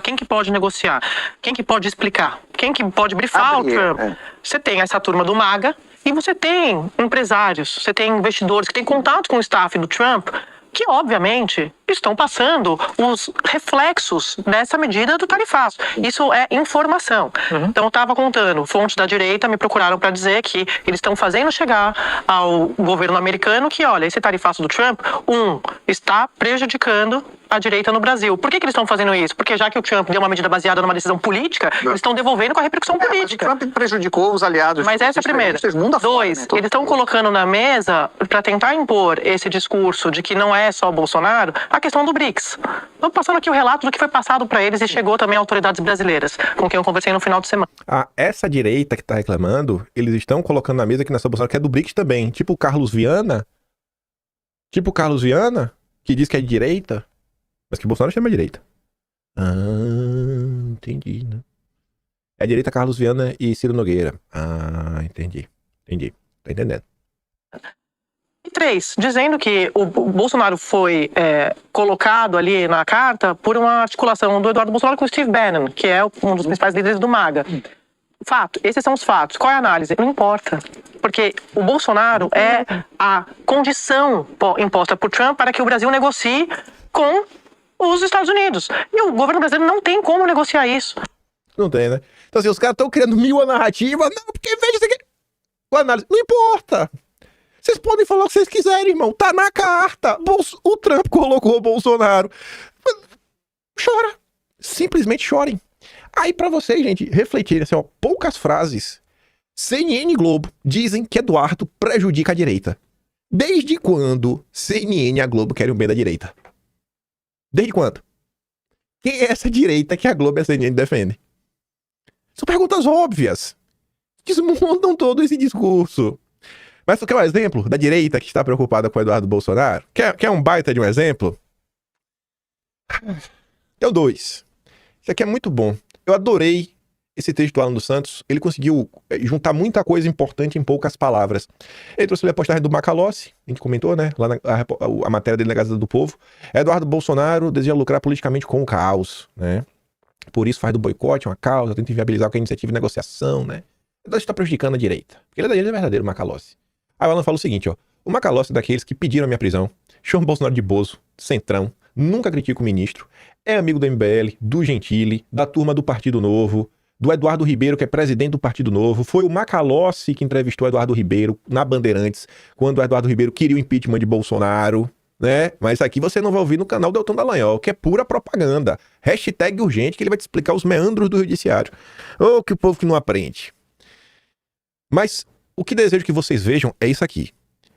Quem que pode negociar? Quem que pode explicar? Quem que pode brifar o Trump? Você tem essa turma do MAGA e você tem empresários, você tem investidores que têm contato com o staff do Trump que, obviamente, estão passando os reflexos dessa medida do tarifaço. Isso é informação. Então, eu estava contando, fontes da direita me procuraram para dizer que eles estão fazendo chegar ao governo americano que, olha, esse tarifaço do Trump, está prejudicando a direita no Brasil. Por que eles estão fazendo isso? Porque já que o Trump deu uma medida baseada numa decisão política, eles estão devolvendo com a repercussão política. Mas o Trump prejudicou os aliados. Mas essa é a primeira. Dois, eles estão colocando na mesa, para tentar impor esse discurso de que não é só o Bolsonaro, a questão do BRICS. Estou passando aqui o relato do que foi passado para eles e chegou também a autoridades brasileiras, com quem eu conversei no final de semana. Essa direita que está reclamando, eles estão colocando na mesa que nessa Bolsonaro, que é do BRICS também. Tipo o Carlos Viana, que diz que é de direita, mas que Bolsonaro chama de direita. Entendi, né? É a direita Carlos Viana e Ciro Nogueira. Entendi. Tá entendendo. E 3, dizendo que o Bolsonaro foi colocado ali na carta por uma articulação do Eduardo Bolsonaro com o Steve Bannon, que é um dos principais líderes do MAGA. Fato, esses são os fatos. Qual é a análise? Não importa. Porque o Bolsonaro é a condição imposta por Trump para que o Brasil negocie com os Estados Unidos. E o governo brasileiro não tem como negociar isso. Não tem, né? Então, assim, os caras estão criando 1000 narrativas. Não, porque veja isso aqui. Com análise. Não importa. Vocês podem falar o que vocês quiserem, irmão. Tá na carta. O Trump colocou o Bolsonaro. Chora. Simplesmente chorem. Aí, pra vocês, gente, refletirem, assim, ó, poucas frases. CNN e Globo dizem que Eduardo prejudica a direita. Desde quando CNN e a Globo querem o bem da direita? Desde quando? Quem é essa direita que a Globo e a CNN defendem? São perguntas óbvias. Desmontam todo esse discurso. Mas tu quer um exemplo da direita que está preocupada com o Eduardo Bolsonaro? Quer um baita de um exemplo? Tenho 2. Isso aqui é muito bom. Eu adorei esse texto do Alan dos Santos. Ele conseguiu juntar muita coisa importante em poucas palavras. Ele trouxe a postagem do Macalossi, a gente comentou, né? Lá a matéria dele na Gazeta do Povo. Eduardo Bolsonaro deseja lucrar politicamente com o caos, né? Por isso faz do boicote uma causa, tenta inviabilizar qualquer iniciativa de negociação, né? Então isso está prejudicando a direita. Porque ele é da direita verdadeiro, o Macalossi. Aí o Alan fala o seguinte, ó. O Macalossi é daqueles que pediram a minha prisão, chama o Bolsonaro de bozo, centrão, nunca critica o ministro, é amigo do MBL, do Gentili, da turma do Partido Novo, do Eduardo Ribeiro, que é presidente do Partido Novo. Foi o Macalossi que entrevistou o Eduardo Ribeiro na Bandeirantes, quando o Eduardo Ribeiro queria o impeachment de Bolsonaro, né? Mas aqui você não vai ouvir no canal Deltan Dallagnol, que é pura propaganda. Hashtag urgente, que ele vai te explicar os meandros do judiciário. Oh, que o povo que não aprende. Mas o que desejo que vocês vejam é isso aqui.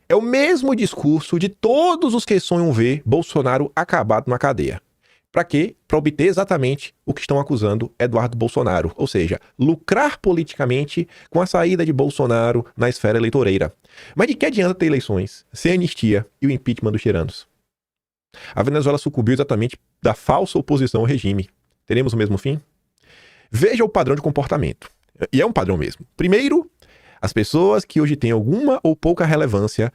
É o mesmo discurso de todos os que sonham ver Bolsonaro acabado na cadeia. Para quê? Para obter exatamente o que estão acusando Eduardo Bolsonaro. Ou seja, lucrar politicamente com a saída de Bolsonaro na esfera eleitoreira. Mas de que adianta ter eleições sem anistia e o impeachment dos tiranos? A Venezuela sucumbiu exatamente da falsa oposição ao regime. Teremos o mesmo fim? Veja o padrão de comportamento. E é um padrão mesmo. Primeiro, as pessoas que hoje têm alguma ou pouca relevância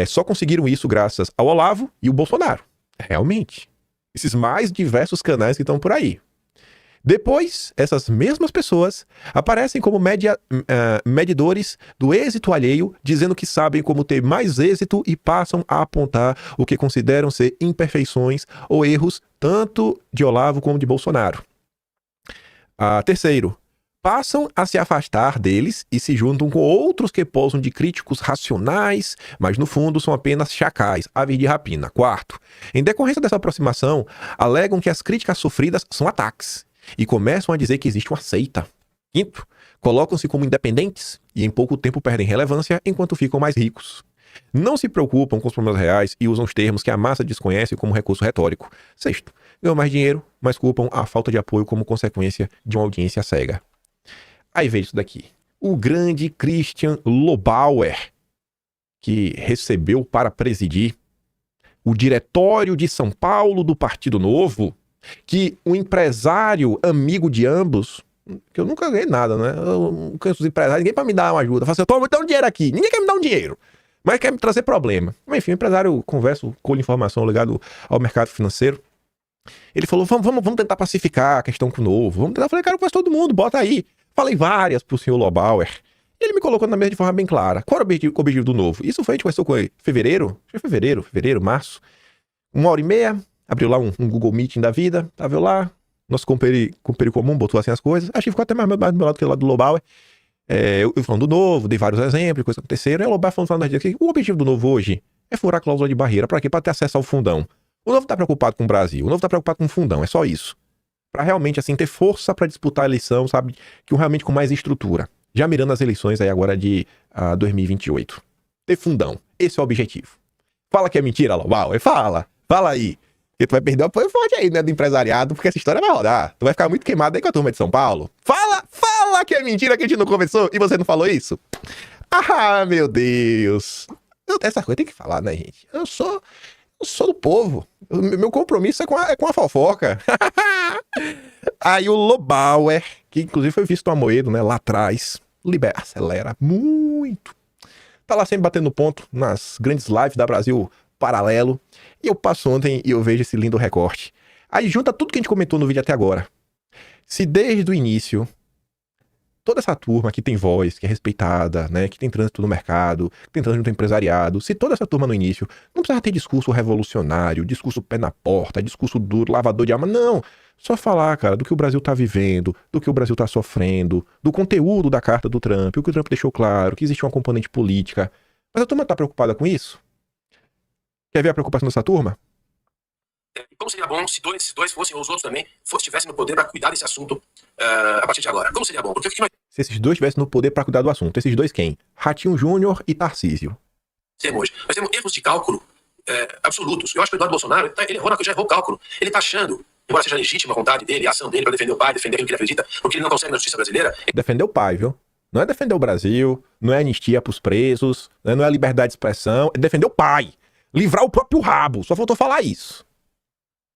só conseguiram isso graças ao Olavo e o Bolsonaro. Realmente. Esses mais diversos canais que estão por aí. Depois, essas mesmas pessoas aparecem como medidores do êxito alheio, dizendo que sabem como ter mais êxito e passam a apontar o que consideram ser imperfeições ou erros tanto de Olavo como de Bolsonaro. Terceiro, passam a se afastar deles e se juntam com outros que posam de críticos racionais, mas no fundo são apenas chacais, aves de rapina. Quarto, em decorrência dessa aproximação, alegam que as críticas sofridas são ataques e começam a dizer que existe uma seita. Quinto, colocam-se como independentes e em pouco tempo perdem relevância enquanto ficam mais ricos. Não se preocupam com os problemas reais e usam os termos que a massa desconhece como recurso retórico. Sexto, ganham mais dinheiro, mas culpam a falta de apoio como consequência de uma audiência cega. Aí veja isso daqui. O grande Christian Lobauer, que recebeu para presidir o diretório de São Paulo do Partido Novo, que um empresário amigo de ambos, que eu nunca ganhei nada, né? Eu não conheço os empresários, ninguém para me dar uma ajuda. Eu falo assim, eu tô dando dinheiro aqui, ninguém quer me dar um dinheiro, mas quer me trazer problema. Mas, enfim, o empresário, converso, colhe informação ligado ao mercado financeiro. Ele falou, vamos tentar pacificar a questão com o Novo. Vamos tentar, eu falei, cara, eu conheço todo mundo, bota aí. Falei várias pro senhor Lobauer. E ele me colocou na mesa de forma bem clara. Qual era o objetivo do Novo? Isso foi, a gente conversou com ele. Fevereiro, março. 1h30, abriu lá um Google Meeting da vida. Tava eu lá, nosso companheiro comum, botou assim as coisas. Acho que ficou até mais do meu lado que o lado do Lobauer. Eu falando do Novo, dei vários exemplos, coisas que aconteceram. E o Lobauer falando que o objetivo do Novo hoje é furar a cláusula de barreira. Pra quê? Pra ter acesso ao fundão. O Novo tá preocupado com o Brasil. O Novo tá preocupado com o fundão. É só isso. Para realmente, assim, ter força para disputar a eleição, sabe? Que realmente com mais estrutura. Já mirando as eleições aí agora de 2028. Ter fundão. Esse é o objetivo. Fala que é mentira, Lobauer. Fala aí. Porque tu vai perder o apoio forte aí, né, do empresariado, porque essa história vai rodar. Tu vai ficar muito queimado aí com a turma de São Paulo. Fala que é mentira que a gente não conversou e você não falou isso. Ah, meu Deus. Essa coisa tem que falar, né, gente? Eu sou do povo. Meu compromisso é com a fofoca. Aí o Lobauer, que inclusive foi visto no Amoedo, né, lá atrás, acelera muito. Tá lá sempre batendo ponto nas grandes lives da Brasil Paralelo. E eu passo ontem e eu vejo esse lindo recorte. Aí junta tudo que a gente comentou no vídeo até agora. Se desde o início toda essa turma que tem voz, que é respeitada, né, que tem trânsito no mercado, que tem trânsito no empresariado, se toda essa turma no início não precisa ter discurso revolucionário, discurso pé na porta, discurso duro, lavador de alma, não. Só falar, cara, do que o Brasil tá vivendo, do que o Brasil tá sofrendo, do conteúdo da carta do Trump, o que o Trump deixou claro, que existe uma componente política. Mas a turma tá preocupada com isso? Quer ver a preocupação dessa turma? Como seria bom se dois fossem, ou os outros também, estivessem no poder para cuidar desse assunto a partir de agora? Como seria bom? Porque o que nós... Se esses dois estivessem no poder para cuidar do assunto. Esses dois quem? Ratinho Júnior e Tarcísio. Nós temos erros de cálculo absolutos. Eu acho que o Eduardo Bolsonaro, ele já errou o cálculo. Ele está achando, embora seja legítima a vontade dele, a ação dele para defender o pai, defender aquilo que ele acredita, porque ele não consegue na justiça brasileira. Defender o pai, viu? Não é defender o Brasil, não é anistia pros presos, não é liberdade de expressão, é defender o pai. Livrar o próprio rabo. Só faltou falar isso.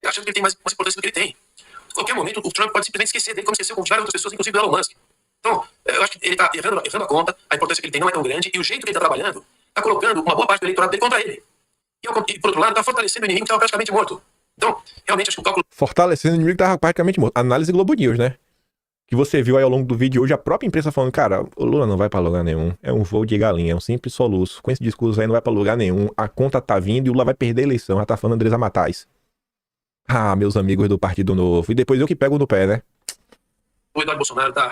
Achando que ele tem mais importância do que ele tem. A qualquer momento, o Trump pode simplesmente esquecer dele, como esqueceu com várias outras pessoas, inclusive do Elon Musk. Então, eu acho que ele tá errando a conta, a importância que ele tem não é tão grande, e o jeito que ele tá trabalhando tá colocando uma boa parte do eleitorado dele contra ele. E por outro lado, tá fortalecendo o inimigo que estava praticamente morto. Então, realmente, acho que o cálculo... Fortalecendo o inimigo que estava praticamente morto. Análise Globo News, né? Que você viu aí ao longo do vídeo hoje, a própria imprensa falando, cara, o Lula não vai pra lugar nenhum. É um voo de galinha, é um simples soluço. Com esse discurso aí não vai pra lugar nenhum. A conta tá vindo e o Lula vai perder a eleição. Já tá falando Andresa Matais. Ah, meus amigos do Partido Novo. E depois eu que pego no pé, né? O Eduardo Bolsonaro tá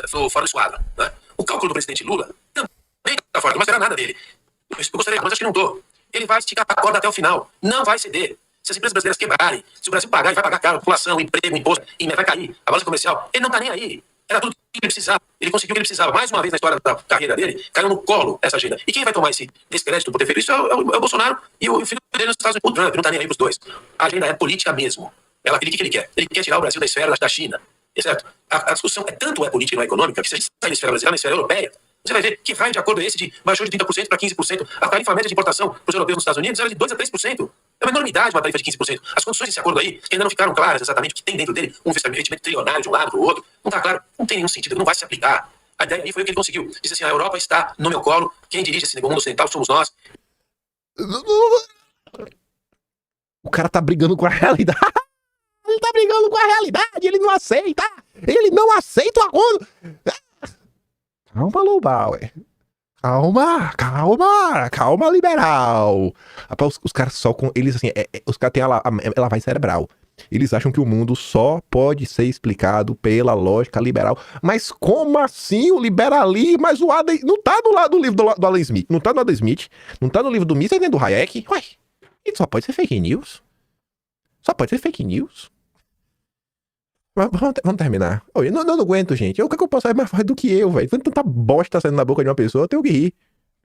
fora do esquadro, né? O cálculo do presidente Lula também tá fora, não vai esperar nada dele. Eu gostaria, mas acho que não tô. Ele vai esticar a corda até o final. Não vai ceder. Se as empresas brasileiras quebrarem, se o Brasil pagar, ele vai pagar caro, população, emprego, imposto, e vai cair, a balança comercial. Ele não tá nem aí. Era tudo que ele precisava. Ele conseguiu o que ele precisava. Mais uma vez na história da carreira dele, caiu no colo essa agenda. E quem vai tomar esse descrédito por ter feito isso é o Bolsonaro e o filho dele nos Estados Unidos. O Trump não tá nem aí pros dois. A agenda é política mesmo. O que ele quer? Ele quer tirar o Brasil da esfera da China. Certo? A discussão tanto é política e não é econômica, que se a gente sair da esfera brasileira, na esfera europeia, você vai ver que raio de acordo é esse de baixou de 30% para 15%. A tarifa média de importação para os europeus nos Estados Unidos era de 2% a 3%. É uma enormidade uma tarifa de 15%. As condições desse acordo aí, que ainda não ficaram claras exatamente o que tem dentro dele, um investimento trilionário de um lado para o outro, não está claro, não tem nenhum sentido, não vai se aplicar. A ideia aí foi o que ele conseguiu. Disse assim, a Europa está no meu colo, quem dirige esse mundo ocidental somos nós. O cara tá brigando com a realidade. Ele tá brigando com a realidade, ele não aceita. Ele não aceita o acordo. Calma, Lobauer. Calma, liberal. Rapaz, os caras só com... Eles, assim, os caras têm ela vai cerebral. Eles acham que o mundo só pode ser explicado pela lógica liberal. Mas como assim o liberalismo? Mas o Adam... Não tá do lado do livro do Alan Smith. Não tá no Adam Smith. Não tá no livro do Mises nem do Hayek. Ué, isso só pode ser fake news. Só pode ser fake news. Vamos terminar. Eu não aguento, gente. O que eu posso fazer mais forte do que eu, velho? Tanta bosta saindo na boca de uma pessoa, eu tenho que rir.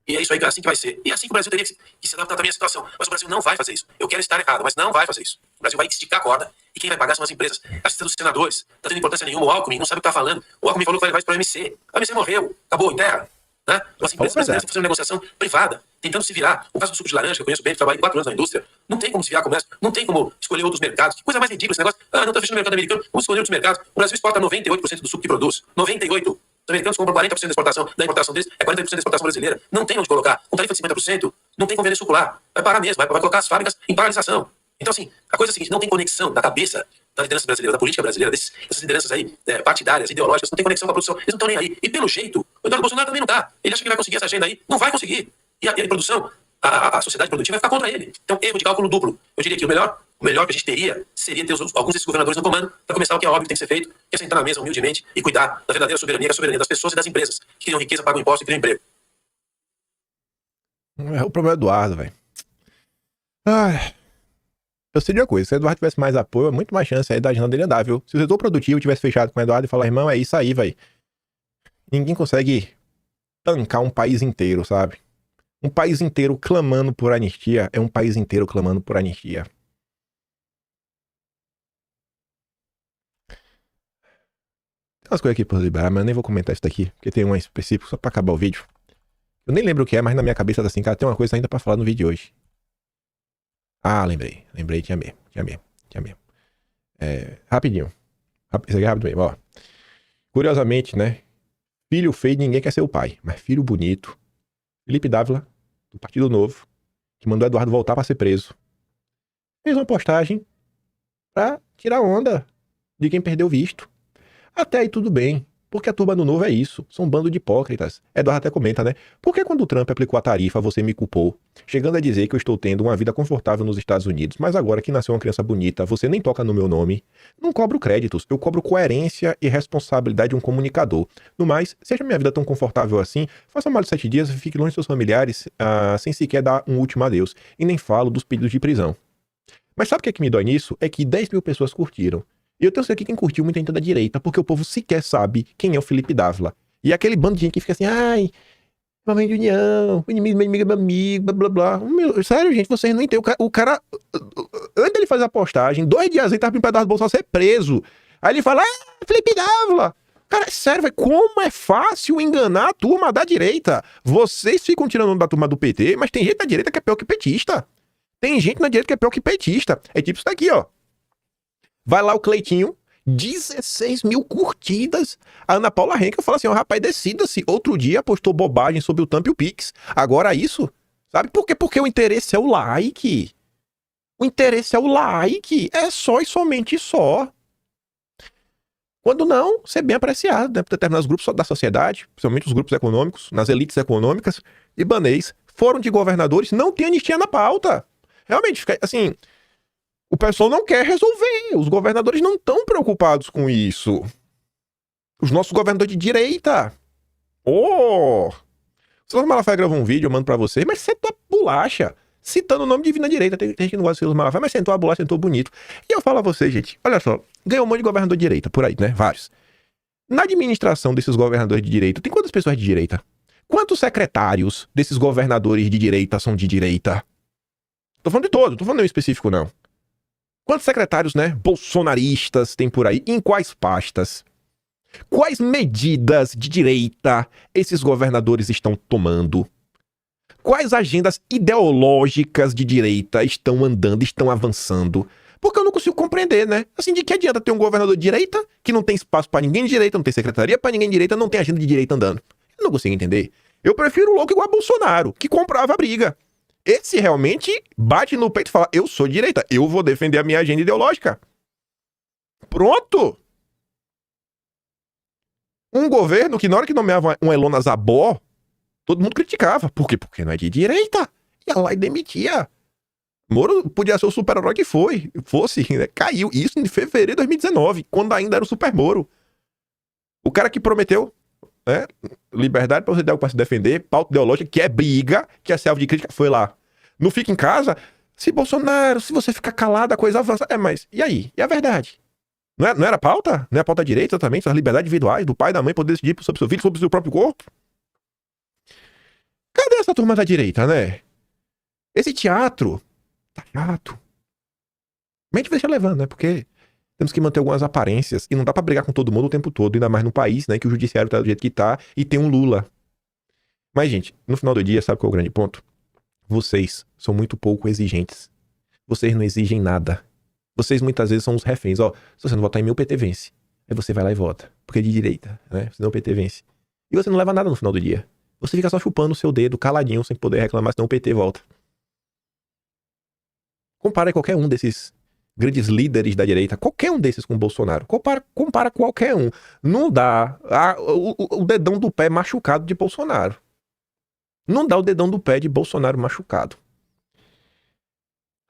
E é isso aí, é assim que vai ser. E é assim que o Brasil teria que se adaptar também à situação. Mas o Brasil não vai fazer isso. Eu quero estar errado, mas não vai fazer isso. O Brasil vai esticar a corda. E quem vai pagar são as empresas. A assistência dos senadores. Não tá tendo importância nenhuma. O Alckmin não sabe o que tá falando. O Alckmin falou que vai levar isso para o MC. A MC morreu. Acabou, enterra. Né? As empresas brasileiras estão fazendo negociação privada, tentando se virar. O caso do suco de laranja, que eu conheço bem, trabalhei 4 anos na indústria, não tem como se virar com essa, não tem como escolher outros mercados. Que coisa mais ridícula esse negócio. Não tá fechando o mercado americano, vamos escolher outros mercados. O Brasil exporta 98% do suco que produz. 98%. Os americanos compram 40% da importação deles, é 40% da exportação brasileira. Não tem onde colocar. Com tarifa de 50%, não tem como vender suco lá. Vai parar mesmo, vai colocar as fábricas em paralisação. Então, assim, a coisa é a seguinte, não tem conexão da cabeça da liderança brasileira, da política brasileira, dessas lideranças aí, partidárias, ideológicas, não tem conexão com a produção, eles não estão nem aí. E pelo jeito, o Eduardo Bolsonaro também não tá. Ele acha que vai conseguir essa agenda aí, não vai conseguir. E a produção, a sociedade produtiva vai ficar contra ele. Então, erro de cálculo duplo. Eu diria que o melhor que a gente teria seria ter alguns desses governadores no comando para começar o que é óbvio que tem que ser feito, que é sentar na mesa humildemente e cuidar da verdadeira soberania, que é a soberania das pessoas e das empresas, que criam riqueza, pagam imposto e criam emprego. O problema é o Eduardo, velho. Eu sei de uma coisa, se o Eduardo tivesse mais apoio, é muito mais chance aí da agenda dele andar, viu? Se o setor produtivo tivesse fechado com o Eduardo e falar, irmão, é isso aí, velho. Ninguém consegue tancar um país inteiro, sabe? Um país inteiro clamando por anistia é um país inteiro clamando por anistia. Tem umas coisas aqui por liberar, mas eu nem vou comentar isso daqui, porque tem uma específica só pra acabar o vídeo. Eu nem lembro o que é, mas na minha cabeça tá assim, cara, tem uma coisa ainda pra falar no vídeo de hoje. Ah, lembrei, tinha mesmo. Rapidinho. Isso aqui é rápido mesmo, ó. Curiosamente, né? Filho feio, ninguém quer ser o pai, mas filho bonito. Felipe Dávila, do Partido Novo, que mandou Eduardo voltar pra ser preso, fez uma postagem pra tirar onda de quem perdeu o visto. Até aí tudo bem, porque a turma do Novo é isso, são um bando de hipócritas. Eduardo até comenta, né? Por que quando o Trump aplicou a tarifa, você me culpou? Chegando a dizer que eu estou tendo uma vida confortável nos Estados Unidos, mas agora que nasceu uma criança bonita, você nem toca no meu nome. Não cobro créditos, eu cobro coerência e responsabilidade de um comunicador. No mais, seja minha vida tão confortável assim, faça mais de 7 dias e fique longe de seus familiares, sem sequer dar um último adeus. E nem falo dos pedidos de prisão. Mas sabe o que é que me dói nisso? É que 10 mil pessoas curtiram. E eu tenho certeza que quem curtiu muito é da direita, porque o povo sequer sabe quem é o Felipe Dávila. E aquele bando de gente que fica assim, ai, mamãe de união, o inimigo é meu amigo, blá blá blá. Sério, gente, vocês não entendem. O cara, antes dele fazer a postagem, 2 dias ele tava pedindo pra Eduardo Bolsonaro ser preso. Aí ele fala, Felipe Dávila. Cara, é sério, velho, como é fácil enganar a turma da direita. Vocês ficam tirando da turma do PT, mas tem gente na direita que é pior que petista. Tem gente na direita que é pior que petista. É tipo isso daqui, ó. Vai lá o Cleitinho, 16 mil curtidas. A Ana Paula Henkel fala assim, ó, rapaz, decida-se. Outro dia postou bobagem sobre o Thumb e o Pix. Agora isso, sabe? Por quê? Porque o interesse é o like. O interesse é o like. É só e somente só. Quando não, ser bem apreciado, né? Por determinados grupos da sociedade, principalmente os grupos econômicos, nas elites econômicas, libanês, fórum de governadores, não tem anistia na pauta. Realmente, fica assim, o pessoal não quer resolver, os governadores não estão preocupados com isso. Os nossos governadores de direita. O Silas Malafaia gravou um vídeo, eu mando pra vocês, mas sentou a bolacha, citando o nome de Divina Direita. Tem gente que não gosta de Silas Malafaia, mas sentou a bolacha, sentou bonito. E eu falo a vocês, gente, olha só, ganhou um monte de governador de direita por aí, né? Vários. Na administração desses governadores de direita, tem quantas pessoas de direita? Quantos secretários desses governadores de direita são de direita? Tô falando de todo, tô falando em específico, não. Quantos secretários, né, bolsonaristas tem por aí? Em quais pastas? Quais medidas de direita esses governadores estão tomando? Quais agendas ideológicas de direita estão andando, estão avançando? Porque eu não consigo compreender, né? Assim, de que adianta ter um governador de direita que não tem espaço pra ninguém de direita, não tem secretaria pra ninguém de direita, não tem agenda de direita andando? Eu não consigo entender. Eu prefiro o louco igual a Bolsonaro, que comprava a briga. Esse realmente bate no peito e fala, eu sou de direita, eu vou defender a minha agenda ideológica. Pronto! Um governo que na hora que nomeava um Elona Zabó, todo mundo criticava. Por quê? Porque não é de direita. Ia lá e demitia. Moro podia ser o super-herói que fosse, né? Caiu. Isso em fevereiro de 2019, quando ainda era o Super Moro. O cara que prometeu, né, liberdade para você dar para se defender, pauta ideológica, que é briga, que é selva de crítica, foi lá. Não fica em casa. Se Bolsonaro, se você ficar calado, a coisa avança. Mas e aí? E a verdade? Não era pauta? Não é a pauta direita exatamente? As liberdades individuais do pai e da mãe poder decidir sobre o seu filho, sobre o seu próprio corpo? Cadê essa turma da direita, né? Esse teatro tá chato. Mas a gente deixa levando, né? Porque temos que manter algumas aparências e não dá pra brigar com todo mundo o tempo todo, ainda mais no país, né? Que o judiciário tá do jeito que tá e tem um Lula. Mas, gente, no final do dia, sabe qual é o grande ponto? Vocês são muito pouco exigentes. Vocês não exigem nada. Vocês muitas vezes são os reféns. Ó, se você não votar em mim, o PT vence. Aí você vai lá e vota. Porque é de direita, né? Senão o PT vence. E você não leva nada no final do dia. Você fica só chupando o seu dedo, caladinho, sem poder reclamar, senão o PT volta. Compara qualquer um desses grandes líderes da direita, qualquer um desses com o Bolsonaro. Compara qualquer um. Não dá o dedão do pé machucado de Bolsonaro. Não dá o dedão do pé de Bolsonaro machucado.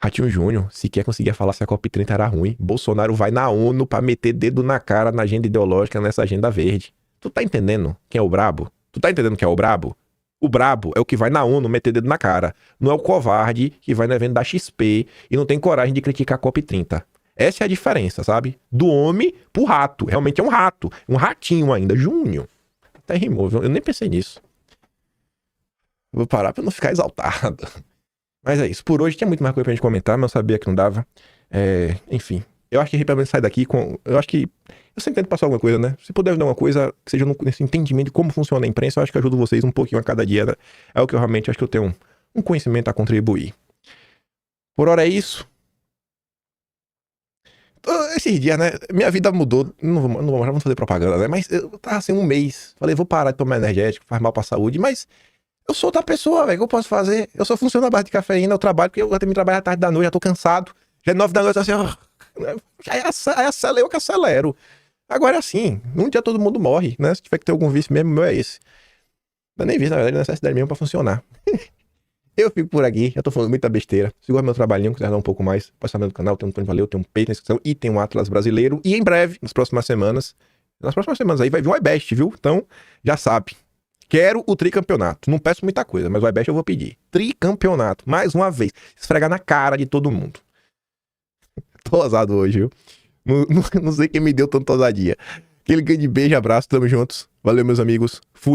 Ratinho Júnior, sequer conseguia falar se a COP30 era ruim. Bolsonaro vai na ONU pra meter dedo na cara na agenda ideológica, nessa agenda verde. Tu tá entendendo quem é o brabo? Tu tá entendendo quem é o brabo? O brabo é o que vai na ONU meter dedo na cara. Não é o covarde que vai no evento da XP e não tem coragem de criticar a COP30. Essa é a diferença, sabe? Do homem pro rato. Realmente é um rato. Um ratinho ainda. Júnior. Até rimou. Eu nem pensei nisso. Vou parar pra não ficar exaltado. Mas é isso. Por hoje tinha muito mais coisa pra gente comentar, mas eu sabia que não dava. Enfim. Eu acho que pelo menos sai daqui com... Eu acho que... Eu sempre tento passar alguma coisa, né? Se puder dar uma coisa que seja nesse entendimento de como funciona a imprensa, eu acho que ajudo vocês um pouquinho a cada dia, né? É o que eu realmente acho que eu tenho um conhecimento a contribuir. Por hora é isso. Esses dias, né? Minha vida mudou. Não vamos fazer propaganda, né? Mas eu tava assim um mês. Falei, vou parar de tomar energético, faz mal pra saúde. Mas eu sou da pessoa, velho. O que eu posso fazer? Eu só funciono na base de cafeína, eu trabalho, porque eu já tenho que trabalhar à tarde da noite, já tô cansado. Já é 9 da noite, assim, aí eu que acelero. Agora é assim, num dia todo mundo morre, né? Se tiver que ter algum vício mesmo, o meu é esse. Não é nem vício, na verdade, é necessidade mesmo pra funcionar. Eu fico por aqui, já tô falando muita besteira. Se gosta do meu trabalhinho, quiser dar um pouco mais, passa no canal, tem um Antônio Valeu, tem um Peito na descrição e tem um Atlas Brasileiro. E em breve, nas próximas semanas aí vai vir o iBest, viu? Então, já sabe. Quero o tricampeonato. Não peço muita coisa, mas o iBest eu vou pedir. Tricampeonato, mais uma vez. Esfregar na cara de todo mundo. Tô ousado hoje, viu? Não sei quem me deu tanta ousadia. Aquele grande beijo, abraço, tamo juntos. Valeu, meus amigos. Fui.